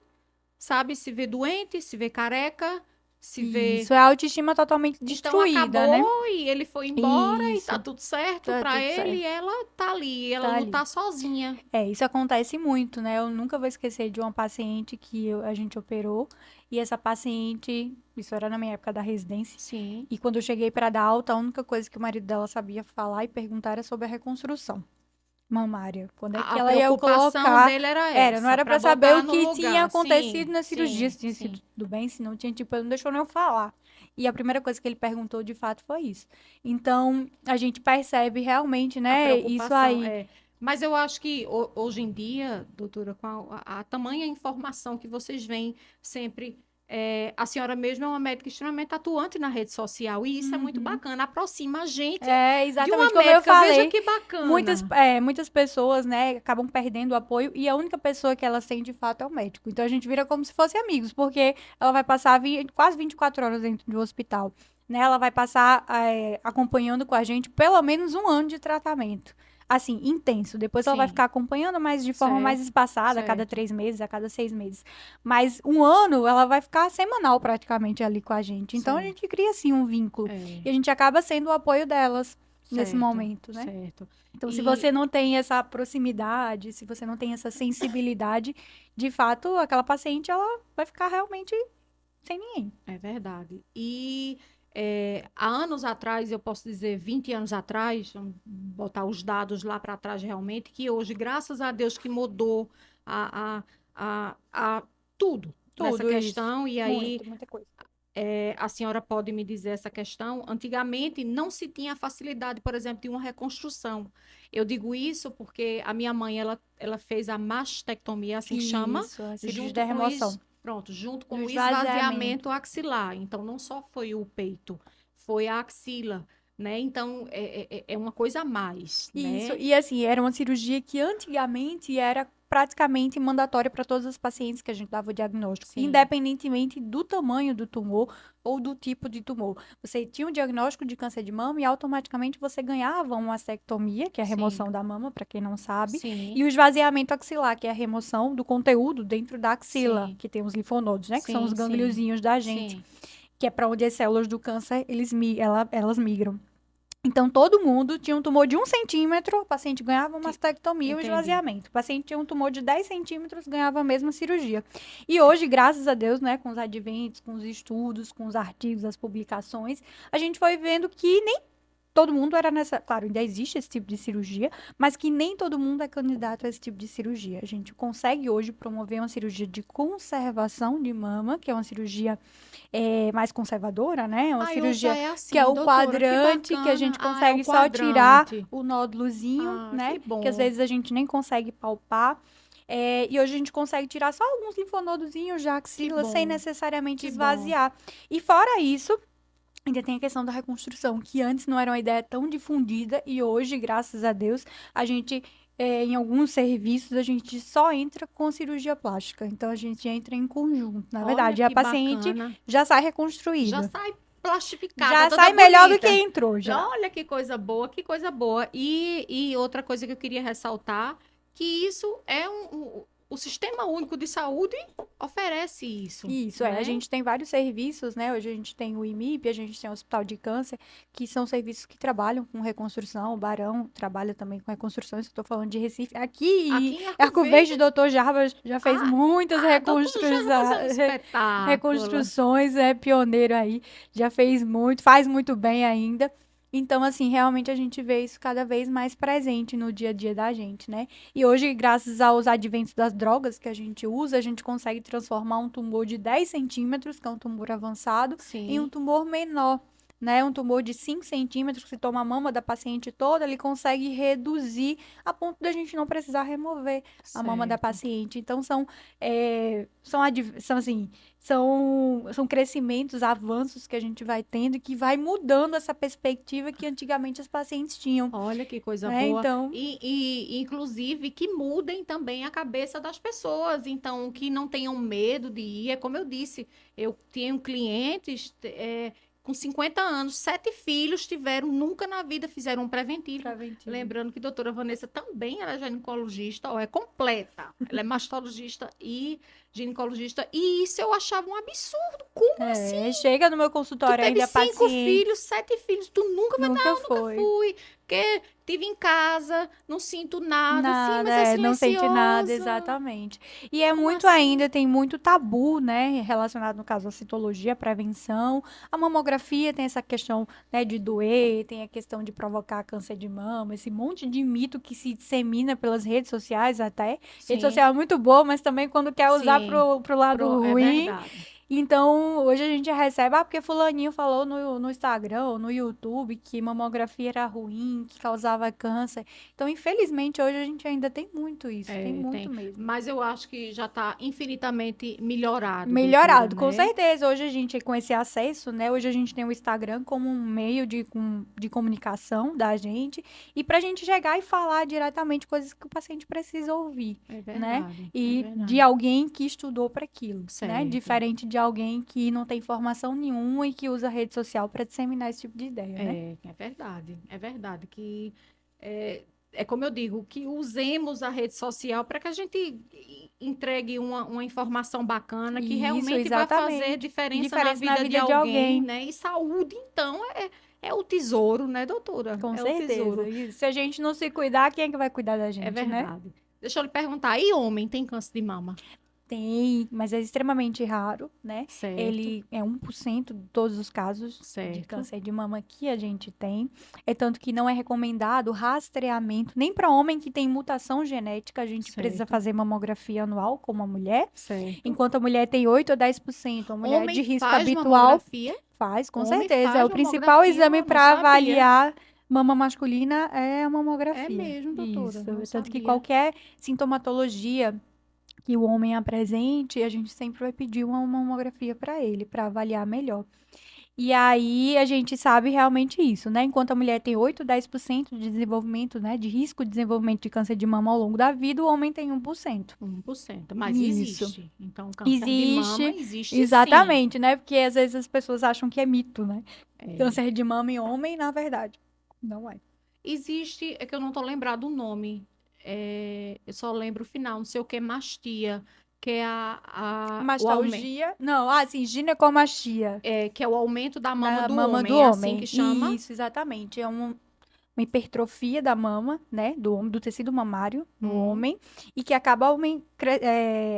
Speaker 1: sabe? Se vê doente, se vê careca, se vê.
Speaker 2: Isso, é a autoestima totalmente
Speaker 1: Então
Speaker 2: destruída,
Speaker 1: acabou
Speaker 2: né?
Speaker 1: e ele foi embora e tá
Speaker 2: Isso,
Speaker 1: tudo certo
Speaker 2: tá
Speaker 1: para
Speaker 2: tudo
Speaker 1: ele e
Speaker 2: certo.
Speaker 1: ela tá ali, ela
Speaker 2: Tá ali.
Speaker 1: lutar sozinha.
Speaker 2: Isso acontece muito, né? Eu nunca vou esquecer de uma paciente que a gente operou e essa paciente, isso era na minha época da residência,
Speaker 1: Sim.
Speaker 2: e quando eu cheguei para dar alta, a única coisa que o marido dela sabia falar e perguntar era sobre a reconstrução mamária. Quando é que
Speaker 1: A
Speaker 2: ela ia
Speaker 1: preocupação
Speaker 2: colocar?
Speaker 1: dele era
Speaker 2: Não
Speaker 1: essa,
Speaker 2: era
Speaker 1: para
Speaker 2: para saber o
Speaker 1: botar no
Speaker 2: que tinha
Speaker 1: lugar.
Speaker 2: acontecido
Speaker 1: Sim,
Speaker 2: na cirurgia,
Speaker 1: sim,
Speaker 2: se tinha sido
Speaker 1: sim.
Speaker 2: tudo bem, se não tinha, tipo, ele não deixou nem eu falar. E a primeira coisa que ele perguntou de fato foi isso. Então, a gente percebe realmente,
Speaker 1: A
Speaker 2: né, isso
Speaker 1: preocupação
Speaker 2: aí.
Speaker 1: é. Mas eu acho que hoje em dia, doutora, com a tamanha informação que vocês veem sempre, a senhora mesmo é uma médica extremamente atuante na rede social, e isso é muito
Speaker 2: Uhum.
Speaker 1: bacana, aproxima a gente
Speaker 2: É,
Speaker 1: de
Speaker 2: exatamente
Speaker 1: uma
Speaker 2: como eu
Speaker 1: médica. Veja
Speaker 2: falei,
Speaker 1: que bacana.
Speaker 2: muitas pessoas, né, acabam perdendo o apoio e a única pessoa que elas têm de fato é o médico. Então a gente vira como se fossem amigos, porque ela vai passar quase 24 horas dentro do hospital, né? Ela vai passar acompanhando com a gente pelo menos um ano de tratamento. Assim, intenso. Depois ela vai
Speaker 1: Sim,
Speaker 2: ficar acompanhando, mas de forma mais
Speaker 1: certo,
Speaker 2: espaçada, a cada
Speaker 1: certo.
Speaker 2: 3 meses, a cada 6 meses. Mas um ano ela vai ficar semanal praticamente ali com a gente. Então a
Speaker 1: Certo.
Speaker 2: gente cria assim um vínculo. E
Speaker 1: É,
Speaker 2: a gente acaba sendo o apoio delas nesse
Speaker 1: certo,
Speaker 2: momento, né?
Speaker 1: certo.
Speaker 2: Então, se
Speaker 1: E
Speaker 2: você não tem essa proximidade, se você não tem essa sensibilidade, de fato, aquela paciente ela vai ficar realmente sem ninguém.
Speaker 1: é verdade. E há anos atrás, eu posso dizer 20 anos atrás, vamos botar os dados lá para trás realmente, que hoje, graças a Deus, que mudou a, a tudo nessa
Speaker 2: Tudo isso.
Speaker 1: questão. E aí,
Speaker 2: Muita coisa.
Speaker 1: a senhora pode me dizer essa questão? Antigamente, não se tinha a facilidade, por exemplo, de uma reconstrução. Eu digo isso porque a minha mãe, ela fez a mastectomia, assim que chama,
Speaker 2: Isso, a cirurgia
Speaker 1: junto
Speaker 2: da
Speaker 1: com
Speaker 2: remoção.
Speaker 1: pronto, junto
Speaker 2: Do
Speaker 1: com o esvaziamento
Speaker 2: esvaziamento.
Speaker 1: axilar. Então, não só foi o peito, foi a axila, né? Então, é uma coisa a mais,
Speaker 2: Isso,
Speaker 1: né?
Speaker 2: e assim, era uma cirurgia que antigamente era praticamente mandatória para todas as pacientes que a gente dava o diagnóstico,
Speaker 1: Sim,
Speaker 2: independentemente do tamanho do tumor ou do tipo de tumor. Você tinha um diagnóstico de câncer de mama e automaticamente você ganhava uma mastectomia, que é a
Speaker 1: sim,
Speaker 2: remoção da mama, para quem não sabe,
Speaker 1: sim,
Speaker 2: e o esvaziamento axilar, que é a remoção do conteúdo dentro da axila,
Speaker 1: sim,
Speaker 2: que tem os linfonodos, né, que são os
Speaker 1: sim, sim,
Speaker 2: gangliozinhos da gente,
Speaker 1: sim,
Speaker 2: que é para onde as células do câncer elas migram. Então, todo mundo tinha um tumor de 1 centímetro, o paciente ganhava uma
Speaker 1: que-
Speaker 2: mastectomia ou
Speaker 1: entendi.
Speaker 2: esvaziamento. O paciente tinha um tumor de 10 centímetros, ganhava a mesma cirurgia. E hoje, graças a Deus, né, com os adventos, com os estudos, com os artigos, as publicações, a gente foi vendo que nem todo mundo era nessa. Claro, ainda existe esse tipo de cirurgia, mas que nem todo mundo é candidato a esse tipo de cirurgia. A gente consegue hoje promover uma cirurgia de conservação de mama, que é uma cirurgia mais conservadora, né? É uma
Speaker 1: Ai, hoje já
Speaker 2: cirurgia
Speaker 1: é
Speaker 2: que é
Speaker 1: assim,
Speaker 2: o
Speaker 1: doutora, que
Speaker 2: quadrante, que a
Speaker 1: bacana.
Speaker 2: gente
Speaker 1: Ah, é o
Speaker 2: consegue só tirar
Speaker 1: quadrante.
Speaker 2: o nódulozinho,
Speaker 1: Ah,
Speaker 2: né?
Speaker 1: que
Speaker 2: Que às
Speaker 1: bom.
Speaker 2: vezes a gente nem consegue palpar. E hoje a gente consegue tirar só alguns linfonodozinhos de
Speaker 1: Que
Speaker 2: axila sem
Speaker 1: bom.
Speaker 2: necessariamente
Speaker 1: Que bom.
Speaker 2: esvaziar. E fora isso, ainda tem a questão da reconstrução, que antes não era uma ideia tão difundida e hoje, graças a Deus, a gente, em alguns serviços, a gente só entra com cirurgia plástica. Então, a gente entra em conjunto, na
Speaker 1: Olha
Speaker 2: verdade. E a
Speaker 1: que
Speaker 2: paciente
Speaker 1: bacana.
Speaker 2: já sai
Speaker 1: Já
Speaker 2: reconstruída.
Speaker 1: sai plastificada,
Speaker 2: Já
Speaker 1: toda
Speaker 2: sai melhor do que
Speaker 1: bonita.
Speaker 2: entrou, já.
Speaker 1: Olha que coisa boa, que coisa boa. E outra coisa que eu queria ressaltar, que isso é o Sistema Único de Saúde oferece isso,
Speaker 2: Isso, a
Speaker 1: né?
Speaker 2: gente tem vários serviços, né? Hoje a gente tem o IMIP, a gente tem o Hospital de Câncer, que são serviços que trabalham com reconstrução. O Barão trabalha também com reconstrução, isso eu tô falando de Recife. Aqui
Speaker 1: Aqui
Speaker 2: em
Speaker 1: em Arco
Speaker 2: Arco Verde,
Speaker 1: Verde,
Speaker 2: o doutor Jarbas já fez
Speaker 1: ah,
Speaker 2: muitas
Speaker 1: doutor Jarbas é um espetáculo.
Speaker 2: reconstruções, é pioneiro aí, já fez muito, faz muito bem ainda. Então, assim, realmente a gente vê isso cada vez mais presente no dia a dia da gente, né? E hoje, graças aos adventos das drogas que a gente usa, a gente consegue transformar um tumor de 10 centímetros, que é um tumor avançado, em um
Speaker 1: Sim,
Speaker 2: tumor menor. Né, um tumor de 5 centímetros, que toma a mama da paciente toda, ele consegue reduzir a ponto da gente não precisar remover a mama da
Speaker 1: certo.
Speaker 2: paciente. Então, são assim, são crescimentos, avanços que a gente vai tendo e que vai mudando essa perspectiva que antigamente as pacientes tinham,
Speaker 1: Olha que coisa
Speaker 2: né?
Speaker 1: boa.
Speaker 2: Então,
Speaker 1: Inclusive, que mudem também a cabeça das pessoas. Então, que não tenham medo de ir. É como eu disse, eu tenho clientes com 50 anos, 7 filhos tiveram, nunca na vida fizeram um preventivo.
Speaker 2: preventivo.
Speaker 1: Lembrando que a doutora Vanessa também ela é ginecologista, ó, é completa. Ela é mastologista e ginecologista. E isso eu achava um absurdo. Como
Speaker 2: Chega no meu
Speaker 1: tu
Speaker 2: consultório
Speaker 1: teve
Speaker 2: ainda
Speaker 1: 5 filhos,
Speaker 2: pacientes,
Speaker 1: 7 filhos, tu nunca vai.
Speaker 2: nunca
Speaker 1: Nunca
Speaker 2: foi.
Speaker 1: fui, porque tive em casa, não sinto nada. Sim,
Speaker 2: Nada,
Speaker 1: mas é
Speaker 2: não sente nada,
Speaker 1: silenciosa.
Speaker 2: exatamente. E é
Speaker 1: Como
Speaker 2: muito
Speaker 1: assim?
Speaker 2: ainda, tem muito tabu, né, relacionado, no caso, à citologia, à prevenção. A mamografia tem essa questão, né, de doer, tem a questão de provocar câncer de mama, esse monte de mito que se dissemina pelas redes sociais até. Rede
Speaker 1: Sim,
Speaker 2: social é muito boa, mas também quando quer usar
Speaker 1: sim,
Speaker 2: pro lado
Speaker 1: é
Speaker 2: ruim.
Speaker 1: verdade.
Speaker 2: Então, hoje a gente recebe, porque fulaninho falou no Instagram ou no YouTube que mamografia era ruim, que causava câncer. Então, infelizmente, hoje a gente ainda tem muito isso, tem
Speaker 1: É,
Speaker 2: muito
Speaker 1: tem.
Speaker 2: mesmo.
Speaker 1: Mas eu acho que já está infinitamente melhorado, doutora,
Speaker 2: Melhorado, com
Speaker 1: né?
Speaker 2: certeza. Hoje a gente, com esse acesso, né? Hoje a gente tem o Instagram como um meio de comunicação da gente e para a gente chegar e falar diretamente coisas que o paciente precisa ouvir,
Speaker 1: É
Speaker 2: né?
Speaker 1: verdade, é
Speaker 2: E de
Speaker 1: verdade.
Speaker 2: alguém que estudou para aquilo, né?
Speaker 1: Certo.
Speaker 2: Diferente de alguém que não tem formação nenhuma e que usa a rede social para disseminar esse tipo de ideia, né?
Speaker 1: É verdade. É verdade que é como eu digo, que usemos a rede social para que a gente entregue uma informação bacana que
Speaker 2: Isso,
Speaker 1: realmente vai fazer
Speaker 2: exatamente.
Speaker 1: diferença na
Speaker 2: Diferença na
Speaker 1: vida de
Speaker 2: vida de
Speaker 1: alguém,
Speaker 2: alguém.
Speaker 1: né? E saúde, então, é o tesouro, né, doutora?
Speaker 2: Com
Speaker 1: É o
Speaker 2: certeza.
Speaker 1: tesouro.
Speaker 2: E se a gente não se cuidar, quem é que vai cuidar da
Speaker 1: É
Speaker 2: gente, né?
Speaker 1: verdade. Deixa eu lhe perguntar, e homem tem câncer de mama?
Speaker 2: Tem, mas é extremamente raro, né?
Speaker 1: Certo,
Speaker 2: Ele é 1% de todos os casos de
Speaker 1: certo.
Speaker 2: câncer de mama que a gente tem. É tanto que não é recomendado rastreamento, nem para homem que tem mutação genética, a gente precisa
Speaker 1: Certo,
Speaker 2: fazer mamografia anual, como a mulher.
Speaker 1: certo.
Speaker 2: Enquanto a mulher tem 8 ou 10%, a mulher
Speaker 1: Homem
Speaker 2: de risco
Speaker 1: faz
Speaker 2: habitual
Speaker 1: mamografia?
Speaker 2: faz, com
Speaker 1: Homem
Speaker 2: certeza. É
Speaker 1: faz
Speaker 2: o principal
Speaker 1: mamografia?
Speaker 2: exame
Speaker 1: Eu não
Speaker 2: para
Speaker 1: sabia.
Speaker 2: avaliar mama masculina é a
Speaker 1: É
Speaker 2: mamografia.
Speaker 1: mesmo, doutora,
Speaker 2: Isso.
Speaker 1: não
Speaker 2: Tanto que
Speaker 1: sabia.
Speaker 2: qualquer sintomatologia que o homem apresente, a gente sempre vai pedir uma mamografia para ele, para avaliar melhor. E aí a gente sabe realmente isso, né? Enquanto a mulher tem 8, 10% de desenvolvimento, né, de risco de desenvolvimento de câncer de mama ao longo da vida, o homem tem 1%.
Speaker 1: 1%. Mas
Speaker 2: Isso.
Speaker 1: existe. Então, câncer de mama
Speaker 2: Existe,
Speaker 1: existe sim.
Speaker 2: exatamente, né? Porque às vezes as pessoas acham que é mito, né?
Speaker 1: É.
Speaker 2: Câncer de mama em homem, na verdade, não é.
Speaker 1: Existe, é que eu não tô lembrado o nome. Eu só lembro o final, não sei o que, mastia, que é o aumento.
Speaker 2: Mastalgia, não, assim, ginecomastia
Speaker 1: Que é o aumento da mama
Speaker 2: da
Speaker 1: do
Speaker 2: mama do
Speaker 1: homem, é assim
Speaker 2: homem.
Speaker 1: que chama?
Speaker 2: Isso, exatamente. É um uma hipertrofia da mama, né, do homem, do tecido mamário no
Speaker 1: Hum.
Speaker 2: homem, e que acaba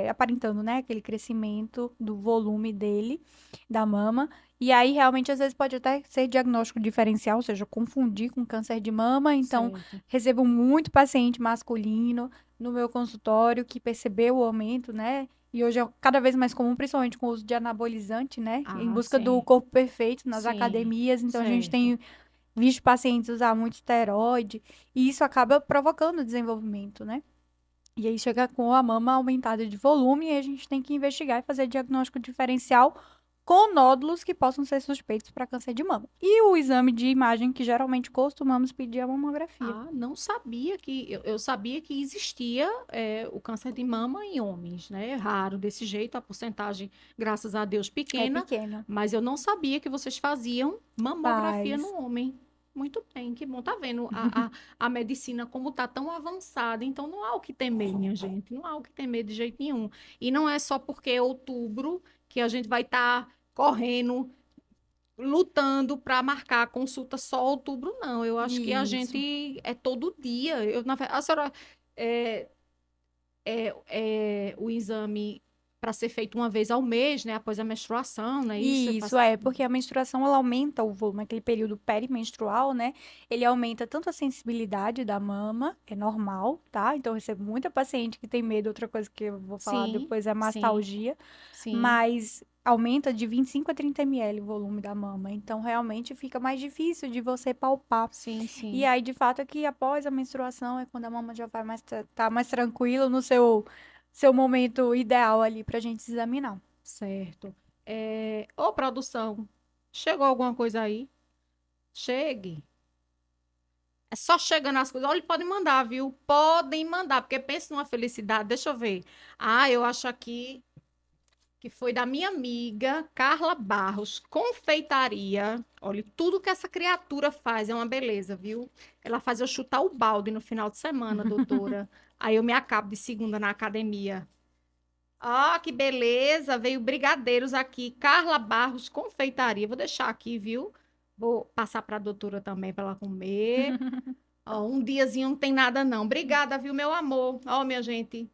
Speaker 2: aparentando, né, aquele crescimento do volume dele, da mama. E aí, realmente, às vezes pode até ser diagnóstico diferencial, ou seja, confundir com câncer de mama. Então,
Speaker 1: Certo.
Speaker 2: recebo muito paciente masculino no meu consultório que percebeu o aumento, né? E hoje é cada vez mais comum, principalmente com o uso de anabolizante, né? Em
Speaker 1: Ah,
Speaker 2: busca do
Speaker 1: sim.
Speaker 2: corpo perfeito nas
Speaker 1: Sim.
Speaker 2: academias. Então, a gente
Speaker 1: Certo.
Speaker 2: tem visto pacientes usar muito esteroide e isso acaba provocando desenvolvimento, né? E aí chega com a mama aumentada de volume e a gente tem que investigar e fazer diagnóstico diferencial com nódulos que possam ser suspeitos para câncer de mama. E o exame de imagem que geralmente costumamos pedir é a mamografia.
Speaker 1: Ah, não sabia que. Eu sabia que existia o câncer de mama em homens, né? Raro desse jeito, a porcentagem, graças a Deus,
Speaker 2: É
Speaker 1: pequena,
Speaker 2: pequena.
Speaker 1: mas eu não sabia que vocês faziam mamografia no
Speaker 2: Faz.
Speaker 1: homem. Muito bem, que bom. Tá vendo a medicina como tá tão avançada, então não há o que temer, minha gente. Não há o que temer de jeito nenhum. E não é só porque é outubro que a gente vai estar correndo lutando para marcar a consulta só outubro, não. Eu acho que a
Speaker 2: Isso.
Speaker 1: gente é todo dia. A senhora é, o exame para ser feito uma vez ao mês, né? Após a menstruação, né? Isso você
Speaker 2: Isso
Speaker 1: faz.
Speaker 2: é, porque a menstruação ela aumenta o volume, aquele período perimenstrual, né? Ele aumenta tanto a sensibilidade da mama, é normal, tá? Então eu recebo muita paciente que tem medo, outra coisa que eu vou falar
Speaker 1: Sim,
Speaker 2: depois é a
Speaker 1: sim,
Speaker 2: mastalgia,
Speaker 1: sim,
Speaker 2: mas aumenta de 25 a 30 ml o volume da mama. Então realmente fica mais difícil de você palpar.
Speaker 1: sim,
Speaker 2: E
Speaker 1: sim.
Speaker 2: aí, de fato, é que após a menstruação é quando a mama já vai mais tá mais tranquila no seu momento ideal ali pra gente examinar.
Speaker 1: Certo. Ô, produção, chegou alguma coisa aí? Chegue. É só chegando as coisas. Olha, podem mandar, viu? Podem mandar, porque pensa numa felicidade. Deixa eu ver. Ah, eu acho aqui que foi da minha amiga Carla Barros, confeitaria. Olha, tudo que essa criatura faz é uma beleza, viu? Ela faz eu chutar o balde no final de semana, doutora. Aí eu me acabo de segunda na academia. Ah, que beleza! Veio brigadeiros aqui. Carla Barros, confeitaria. Vou deixar aqui, viu? Vou passar para a doutora também para ela comer. Ó, um diazinho não tem nada, não. Obrigada, viu, meu amor? Ó, minha gente.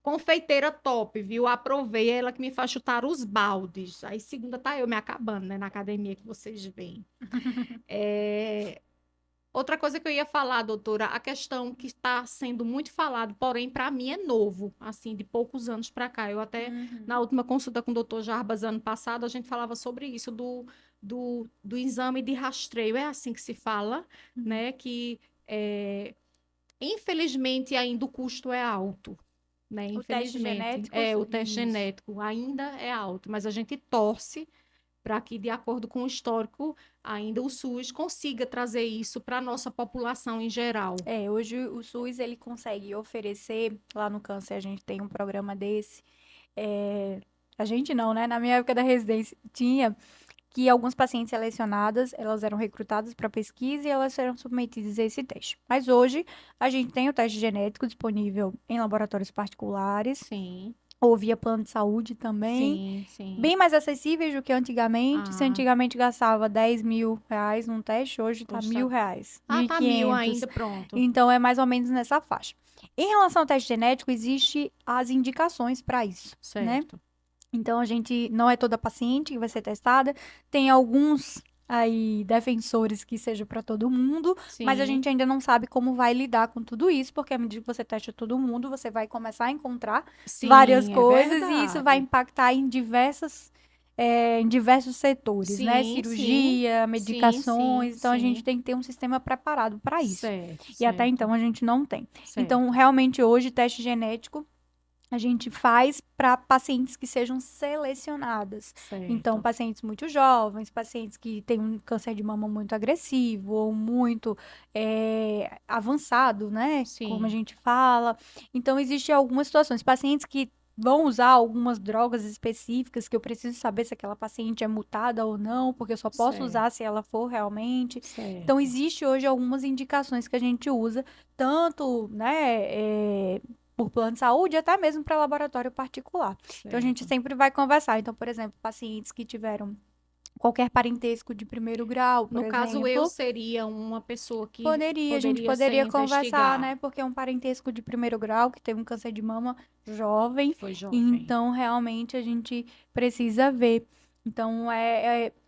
Speaker 1: Confeiteira top, viu? Aprovei, é ela que me faz chutar os baldes. Aí segunda tá eu me acabando, né, na academia que vocês veem. É, outra coisa que eu ia falar, doutora, a questão que está sendo muito falado, porém para mim é novo, assim, de poucos anos para cá. Eu até
Speaker 2: Uhum.
Speaker 1: na última consulta com o doutor Jarbas ano passado, a gente falava sobre isso do exame de rastreio. É assim que se fala,
Speaker 2: Uhum.
Speaker 1: né? Que infelizmente ainda o custo é alto, né?
Speaker 2: O teste
Speaker 1: Infelizmente,
Speaker 2: genético,
Speaker 1: o teste
Speaker 2: isso.
Speaker 1: genético ainda é alto, mas a gente torce para que, de acordo com o histórico, ainda o SUS consiga trazer isso para a nossa população em geral.
Speaker 2: É, hoje o SUS ele consegue oferecer, lá no câncer a gente tem um programa desse. É, a gente não, né? Na minha época da residência tinha que alguns pacientes selecionadas, elas eram recrutadas para pesquisa e elas eram submetidas a esse teste. Mas hoje a gente tem o teste genético disponível em laboratórios particulares
Speaker 1: Sim,
Speaker 2: ou via plano de saúde também.
Speaker 1: sim, sim.
Speaker 2: Bem mais acessíveis do que antigamente. Se
Speaker 1: Ah,
Speaker 2: antigamente gastava 10 mil reais num teste, hoje tá
Speaker 1: hoje tá...
Speaker 2: 1.000 reais,
Speaker 1: Ah,
Speaker 2: mil e
Speaker 1: tá 1.000
Speaker 2: quinhentos.
Speaker 1: ainda, pronto.
Speaker 2: Então é mais ou menos nessa faixa. Em relação ao teste genético, existe as indicações para isso, né?
Speaker 1: Certo.
Speaker 2: Então a gente não é toda paciente que vai ser testada, tem alguns aí defensores que seja para todo mundo, mas a
Speaker 1: Sim,
Speaker 2: gente ainda não sabe como vai lidar com tudo isso, porque à medida que você testa todo mundo, você vai começar a encontrar várias
Speaker 1: sim, é
Speaker 2: coisas e isso vai
Speaker 1: verdade.
Speaker 2: impactar em diversos setores, né?
Speaker 1: Sim, sim,
Speaker 2: Cirurgia,
Speaker 1: sim, sim,
Speaker 2: medicações. Então a gente
Speaker 1: sim.
Speaker 2: tem que ter um sistema preparado para isso.
Speaker 1: Certo,
Speaker 2: E até
Speaker 1: certo,
Speaker 2: então a gente não tem. Então,
Speaker 1: certo,
Speaker 2: realmente hoje, teste genético a gente faz para pacientes que sejam selecionadas. Então,
Speaker 1: certo.
Speaker 2: pacientes muito jovens, pacientes que têm um câncer de mama muito agressivo ou muito avançado, né? Como a
Speaker 1: Sim,
Speaker 2: gente fala. Então, existem algumas situações. Pacientes que vão usar algumas drogas específicas que eu preciso saber se aquela paciente é mutada ou não, porque eu só posso usar
Speaker 1: certo,
Speaker 2: se ela for realmente. Então,
Speaker 1: certo,
Speaker 2: existe hoje algumas indicações que a gente usa, tanto, né, por plano de saúde, até mesmo para laboratório particular. Então, a gente
Speaker 1: certo.
Speaker 2: sempre vai conversar. Então, por exemplo, pacientes que tiveram qualquer parentesco de primeiro grau, por
Speaker 1: No caso, eu
Speaker 2: exemplo.
Speaker 1: seria uma pessoa que
Speaker 2: A gente
Speaker 1: ser
Speaker 2: poderia conversar,
Speaker 1: investigada.
Speaker 2: né? Porque é um parentesco de primeiro grau que teve um câncer de mama jovem,
Speaker 1: Foi jovem.
Speaker 2: então realmente a gente precisa ver. Então,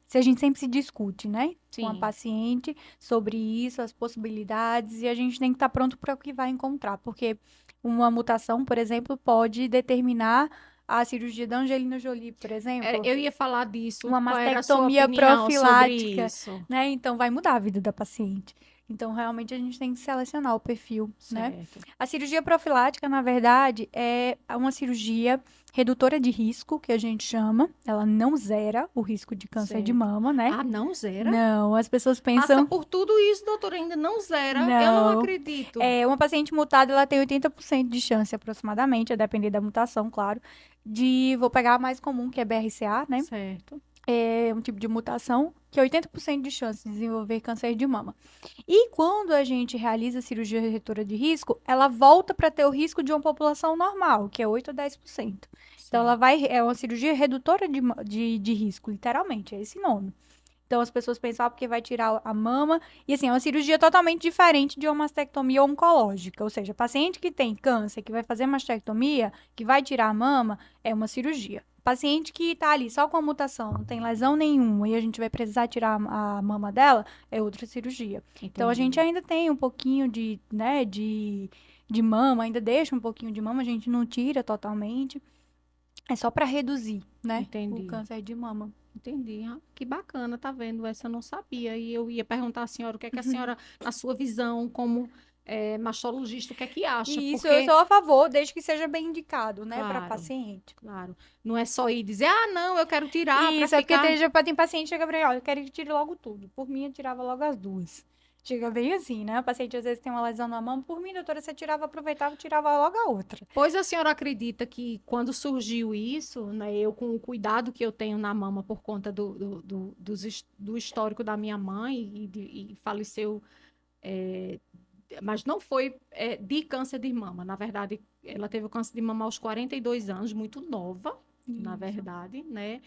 Speaker 2: se a gente sempre se discute, né? Com a
Speaker 1: Sim,
Speaker 2: paciente sobre isso, as possibilidades, e a gente tem que estar pronto para o que vai encontrar, porque uma mutação, por exemplo, pode determinar a cirurgia da Angelina Jolie, por exemplo,
Speaker 1: eu ia falar disso.
Speaker 2: uma
Speaker 1: Qual era a sua
Speaker 2: mastectomia
Speaker 1: opinião sobre
Speaker 2: profilática,
Speaker 1: isso?
Speaker 2: né? Então vai mudar a vida da paciente. Então, realmente, a gente tem que selecionar o perfil, né?
Speaker 1: Certo.
Speaker 2: A cirurgia profilática, na verdade, é uma cirurgia redutora de risco, que a gente chama. Ela não zera o risco de câncer de
Speaker 1: Certo.
Speaker 2: mama, né?
Speaker 1: Ah, não zera?
Speaker 2: Não, as pessoas
Speaker 1: Passa
Speaker 2: pensam,
Speaker 1: por tudo isso, doutora, ainda não zera. Eu não
Speaker 2: não.
Speaker 1: acredito.
Speaker 2: É, uma paciente mutada, ela tem 80% de chance, aproximadamente, a depender da mutação, claro, vou pegar a mais comum, que é BRCA, né?
Speaker 1: Certo.
Speaker 2: É um tipo de mutação que é 80% de chance de desenvolver câncer de mama. E quando a gente realiza a cirurgia redutora de risco, ela volta para ter o risco de uma população normal, que é 8 a 10%. Então,
Speaker 1: Certo.
Speaker 2: é uma cirurgia redutora de risco, literalmente, é esse nome. Então, as pessoas pensam, porque vai tirar a mama. E, assim, é uma cirurgia totalmente diferente de uma mastectomia oncológica. Ou seja, paciente que tem câncer, que vai fazer mastectomia, que vai tirar a mama, é uma cirurgia. Paciente que está ali só com a mutação, não tem lesão nenhuma, e a gente vai precisar tirar a mama dela, é outra cirurgia. Então, a gente
Speaker 1: Entendi.
Speaker 2: ainda tem um pouquinho né, de mama, ainda deixa um pouquinho de mama, a gente não tira totalmente. É só para reduzir, né, o
Speaker 1: Entendi.
Speaker 2: câncer de mama.
Speaker 1: Entendi. Ah, que bacana, tá vendo? Essa eu não sabia. E eu ia perguntar à senhora o que é que a senhora, na sua visão, como mastologista, o que é que acha?
Speaker 2: E isso eu
Speaker 1: Porque,
Speaker 2: sou a favor, desde que seja bem indicado, né, para
Speaker 1: claro,
Speaker 2: paciente.
Speaker 1: claro, não é só ir dizer, ah, não, eu quero tirar
Speaker 2: E
Speaker 1: para
Speaker 2: isso é porque
Speaker 1: ficar.
Speaker 2: tem paciente que chega pra mim, olha, eu quero que tire logo tudo. Por mim, eu tirava logo as duas. Chega bem assim, né? O paciente às vezes tem uma lesão na mão. Por mim, doutora, você tirava, aproveitava, tirava logo a outra.
Speaker 1: Pois a senhora acredita que quando surgiu isso, né, eu com o cuidado que eu tenho na mama por conta do histórico da minha mãe e faleceu, é, mas não foi de câncer de mama. Na verdade, ela teve o câncer de mama aos 42 anos, muito nova, na
Speaker 2: Isso.
Speaker 1: verdade, né?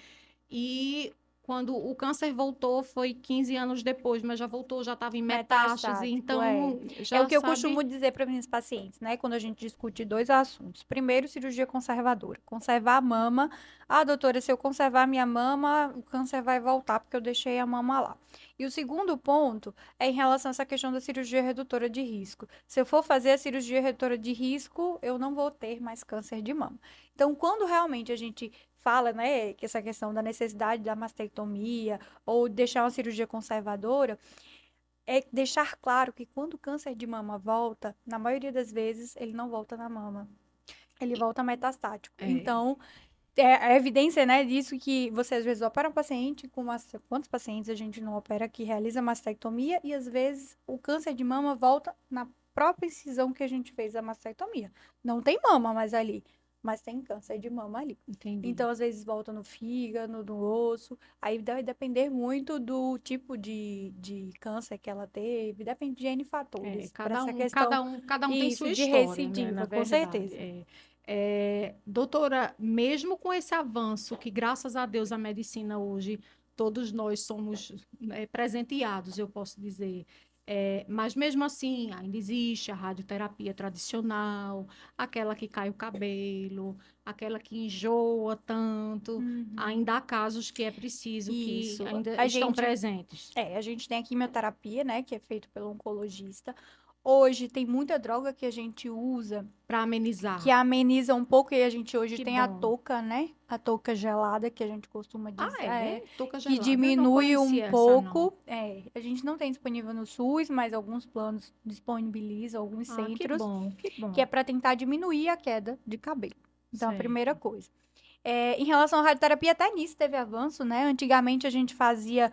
Speaker 1: E quando o câncer voltou foi 15 anos depois, mas já voltou, já estava em metástase,
Speaker 2: Metastático, é.
Speaker 1: então
Speaker 2: É o
Speaker 1: já
Speaker 2: que eu
Speaker 1: sabe.
Speaker 2: costumo dizer para minhas pacientes, né? Quando a gente discute dois assuntos. Primeiro, cirurgia conservadora. Conservar a mama. Ah, doutora, se eu conservar a minha mama, o câncer vai voltar porque eu deixei a mama lá. E o segundo ponto é em relação a essa questão da cirurgia redutora de risco. Se eu for fazer a cirurgia redutora de risco, eu não vou ter mais câncer de mama. Então, quando realmente a gente fala, né, que essa questão da necessidade da mastectomia ou deixar uma cirurgia conservadora, é deixar claro que quando o câncer de mama volta, na maioria das vezes, ele não volta na mama. Ele volta metastático.
Speaker 1: É,
Speaker 2: Então, é a evidência, né, disso que você às vezes opera um paciente com quantos pacientes a gente não opera que realiza mastectomia e às vezes o câncer de mama volta na própria incisão que a gente fez a mastectomia. Não tem mama mais ali, mas tem câncer de mama ali.
Speaker 1: entendi.
Speaker 2: Então, às vezes volta no fígado, no osso. Aí vai depender muito do tipo de câncer que ela teve. Depende de N
Speaker 1: É,
Speaker 2: fatores. Para
Speaker 1: cada
Speaker 2: essa
Speaker 1: um,
Speaker 2: questão,
Speaker 1: cada um tem
Speaker 2: isso,
Speaker 1: sua
Speaker 2: de
Speaker 1: história, né? Na
Speaker 2: recidiva, com
Speaker 1: verdade.
Speaker 2: certeza.
Speaker 1: Doutora, mesmo com esse avanço, que graças a Deus a medicina hoje, todos nós somos presenteados, eu posso dizer. Mas mesmo assim, ainda existe a radioterapia tradicional, aquela que cai o cabelo, aquela que enjoa tanto.
Speaker 2: Uhum.
Speaker 1: Ainda há casos que é preciso que
Speaker 2: Isso.
Speaker 1: ainda
Speaker 2: A
Speaker 1: estão
Speaker 2: gente,
Speaker 1: presentes
Speaker 2: a gente tem a quimioterapia, né, que é feito pelo oncologista. Hoje tem muita droga que a gente usa
Speaker 1: para
Speaker 2: que
Speaker 1: amenizar.
Speaker 2: ameniza um pouco e a gente hoje
Speaker 1: Que
Speaker 2: tem a
Speaker 1: bom.
Speaker 2: touca, né? A touca gelada que a gente costuma
Speaker 1: Ah,
Speaker 2: dizer,
Speaker 1: é? Touca
Speaker 2: que
Speaker 1: gelada? Não
Speaker 2: diminui um
Speaker 1: conhecia essa, não.
Speaker 2: pouco. A gente não tem disponível no SUS, mas alguns planos disponibilizam alguns
Speaker 1: Ah, que
Speaker 2: centros
Speaker 1: bom, que
Speaker 2: que é
Speaker 1: bom.
Speaker 2: para tentar diminuir a queda de cabelo. Então, a primeira
Speaker 1: Certo.
Speaker 2: coisa. Em relação à radioterapia, até nisso teve avanço, né? Antigamente a gente fazia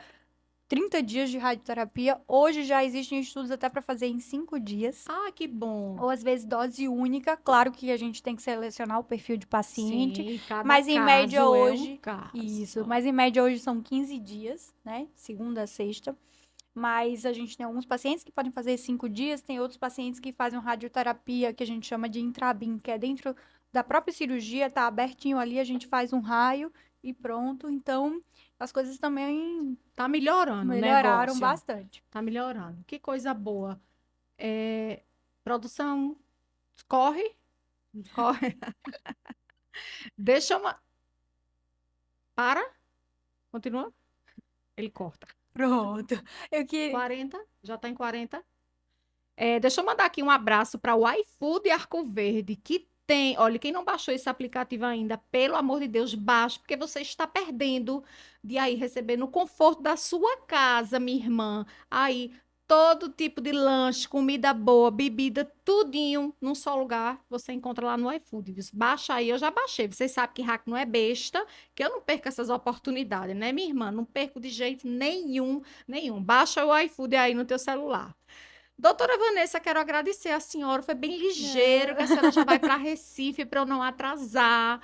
Speaker 2: 30 dias de radioterapia. Hoje já existem estudos até para fazer em 5 dias.
Speaker 1: Ah, que bom.
Speaker 2: Ou às vezes dose única. Claro que a gente tem que selecionar o perfil de paciente.
Speaker 1: Sim, cada
Speaker 2: Mas em média
Speaker 1: caso é um
Speaker 2: hoje. Isso.
Speaker 1: caso.
Speaker 2: Mas em média hoje são 15 dias, né? Segunda a sexta. Mas a gente tem alguns pacientes que podem fazer 5 dias, tem outros pacientes que fazem radioterapia, que a gente chama de intrabim, que é dentro da própria cirurgia, tá abertinho ali, a gente faz um raio e pronto. Então, as coisas também
Speaker 1: Tá melhorando o
Speaker 2: melhoraram
Speaker 1: negócio.
Speaker 2: bastante.
Speaker 1: Tá melhorando. Que coisa boa. Produção, corre, corre. Deixa uma... Para, continua. Ele corta.
Speaker 2: Pronto. Eu que
Speaker 1: 40, já tá em 40. Deixa eu mandar aqui um abraço para o iFood Arco Verde, que tem, olha, quem não baixou esse aplicativo ainda, pelo amor de Deus, baixe, porque você está perdendo de aí receber no conforto da sua casa, minha irmã. Aí, todo tipo de lanche, comida boa, bebida, tudinho num só lugar, você encontra lá no iFood. Viu? Baixa aí, eu já baixei. Vocês sabem que hack não é besta, que eu não perco essas oportunidades, né, minha irmã? Não perco de jeito nenhum, nenhum. Baixa o iFood aí no teu celular. Doutora Vanessa, quero agradecer a senhora. Foi bem ligeiro, que a senhora já vai para Recife para eu não atrasar.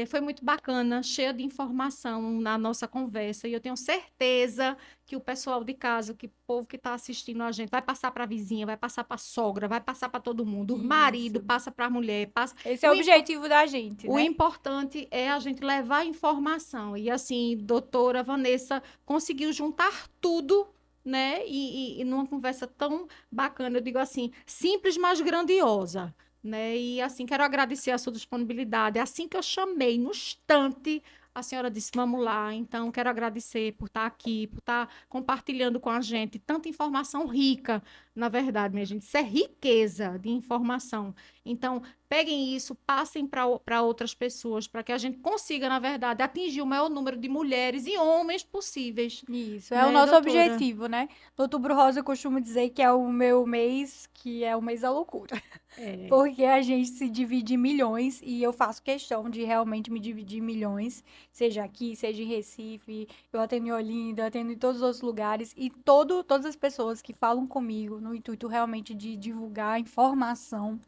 Speaker 1: Foi muito bacana, cheia de informação na nossa conversa. E eu tenho certeza que o pessoal de casa, que o povo que está assistindo a gente, vai passar para a vizinha, vai passar para a sogra, vai passar para todo mundo. O marido
Speaker 2: isso.
Speaker 1: passa para a mulher, passa.
Speaker 2: Esse é o objetivo da gente,
Speaker 1: O
Speaker 2: né?
Speaker 1: importante é a gente levar informação. E assim, doutora Vanessa conseguiu juntar tudo, né? E numa conversa tão bacana, eu digo assim, simples, mas grandiosa. Né? E assim, quero agradecer a sua disponibilidade. Assim que eu chamei no instante, a senhora disse: vamos lá. Então, quero agradecer por estar aqui, por estar compartilhando com a gente tanta informação rica, na verdade, minha gente. Isso é riqueza de informação. Então, peguem isso, passem para outras pessoas, para que a gente consiga, na verdade, atingir o maior número de mulheres e homens possíveis.
Speaker 2: Isso, é o
Speaker 1: Né,
Speaker 2: nosso
Speaker 1: doutora?
Speaker 2: objetivo, né? No Outubro Rosa eu costumo dizer que é o meu mês, que é o mês da loucura.
Speaker 1: É,
Speaker 2: Porque a gente se divide em milhões e eu faço questão de realmente me dividir em milhões, seja aqui, seja em Recife, eu atendo em Olinda, eu atendo em todos os outros lugares e todas as pessoas que falam comigo no intuito realmente de divulgar informação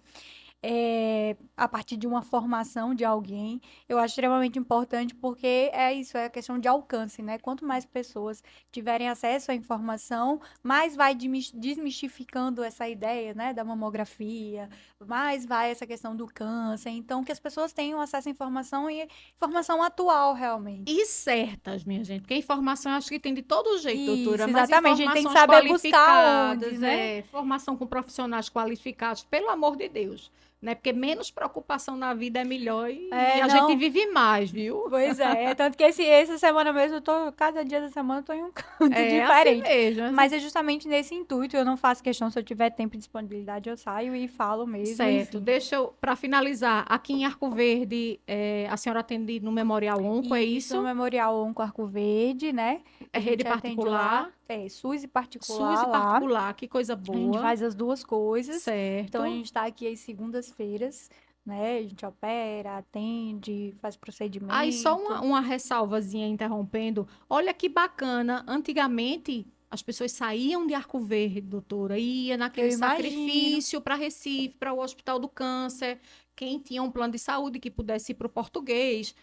Speaker 2: a partir de uma formação de alguém, eu acho extremamente importante porque é isso, é a questão de alcance, né? Quanto mais pessoas tiverem acesso à informação, mais vai desmistificando essa ideia, né, da mamografia, mais vai essa questão do câncer. Então, que as pessoas tenham acesso à informação e informação atual, realmente.
Speaker 1: e certas, minha gente, porque informação eu acho que tem de todo jeito, doutora,
Speaker 2: Isso,
Speaker 1: mas
Speaker 2: exatamente. A gente tem que
Speaker 1: informações
Speaker 2: saber buscar onde,
Speaker 1: qualificadas,
Speaker 2: né?
Speaker 1: formação com profissionais qualificados, pelo amor de Deus, né? Porque menos preocupação na vida é melhor e
Speaker 2: É,
Speaker 1: a gente
Speaker 2: não.
Speaker 1: vive mais, viu?
Speaker 2: Pois é, tanto que essa semana mesmo, cada dia da semana eu tô em um canto
Speaker 1: É assim
Speaker 2: diferente.
Speaker 1: mesmo.
Speaker 2: Mas é justamente nesse intuito, eu não faço questão, se eu tiver tempo e disponibilidade, eu saio e falo mesmo,
Speaker 1: Certo.
Speaker 2: enfim.
Speaker 1: Deixa eu, para finalizar, aqui em Arco Verde, a senhora atende no Memorial Onco, é
Speaker 2: E isso no
Speaker 1: isso?
Speaker 2: Memorial Onco Arco Verde, né?
Speaker 1: É
Speaker 2: A
Speaker 1: rede
Speaker 2: gente atende lá,
Speaker 1: particular,
Speaker 2: SUS e
Speaker 1: SUS
Speaker 2: particular
Speaker 1: e
Speaker 2: lá.
Speaker 1: particular, que coisa
Speaker 2: A gente
Speaker 1: boa.
Speaker 2: faz as duas coisas. Então a
Speaker 1: Certo.
Speaker 2: gente tá aqui às segundas-feiras, né? A gente opera, atende, faz
Speaker 1: Aí só
Speaker 2: procedimento.
Speaker 1: uma ressalvazinha interrompendo. Olha que bacana. Antigamente, as pessoas saíam de Arco Verde, doutora, ia
Speaker 2: Eu
Speaker 1: naquele
Speaker 2: imagino.
Speaker 1: sacrifício para Recife, para o Hospital do Câncer. Quem tinha um plano de saúde que pudesse ir para o português,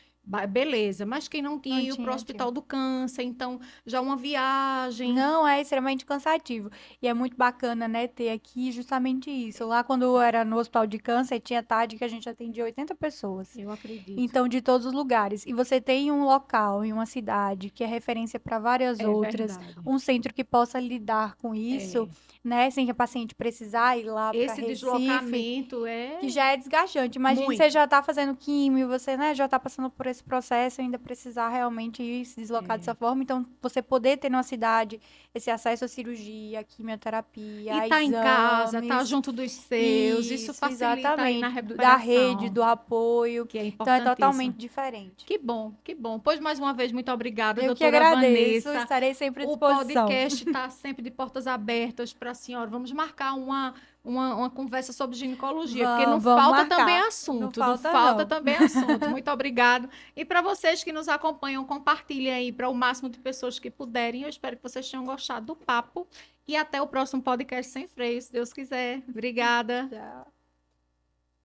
Speaker 1: beleza. Mas quem não tinha,
Speaker 2: Não
Speaker 1: ia para o
Speaker 2: tinha, tinha.
Speaker 1: Hospital do Câncer. Então, já uma viagem.
Speaker 2: Não, é extremamente cansativo. E é muito bacana, né, ter aqui justamente isso. Lá, quando eu era no hospital de câncer, tinha tarde que a gente atendia 80 pessoas.
Speaker 1: Eu acredito.
Speaker 2: Então, de todos os lugares. E você tem um local em uma cidade que é referência para várias
Speaker 1: É
Speaker 2: outras,
Speaker 1: verdade.
Speaker 2: um centro que possa lidar com isso,
Speaker 1: É.
Speaker 2: né, sem que a paciente precisar ir lá para
Speaker 1: Esse
Speaker 2: Recife,
Speaker 1: deslocamento
Speaker 2: que
Speaker 1: é
Speaker 2: já é desgastante. Imagine você
Speaker 1: muito.
Speaker 2: já tá fazendo químio, você, né, já tá passando por esse processo e ainda precisar realmente ir se deslocar dessa
Speaker 1: É.
Speaker 2: forma. Então, você poder ter numa cidade esse acesso à cirurgia, à quimioterapia,
Speaker 1: E
Speaker 2: a
Speaker 1: tá em casa, tá
Speaker 2: exames,
Speaker 1: junto dos seus, isso
Speaker 2: isso,
Speaker 1: facilita aí na
Speaker 2: exatamente, da rede,
Speaker 1: recuperação,
Speaker 2: do apoio.
Speaker 1: que é
Speaker 2: Então, é
Speaker 1: importantíssimo.
Speaker 2: totalmente diferente.
Speaker 1: Que bom, que bom. Pois mais uma vez, muito obrigada,
Speaker 2: Eu que
Speaker 1: doutora
Speaker 2: agradeço,
Speaker 1: Vanessa.
Speaker 2: estarei sempre à
Speaker 1: O
Speaker 2: disposição.
Speaker 1: podcast está sempre de portas abertas para a senhora. Vamos marcar uma conversa sobre ginecologia, porque não
Speaker 2: Vamos
Speaker 1: falta também
Speaker 2: marcar. Não
Speaker 1: assunto, não
Speaker 2: falta,
Speaker 1: falta
Speaker 2: não.
Speaker 1: também assunto. Muito obrigado. E para vocês que nos acompanham, compartilhem aí para o máximo de pessoas que puderem. Eu espero que vocês tenham gostado do papo. E até o próximo podcast Sem Freio, se Deus quiser. Obrigada.
Speaker 2: Tchau.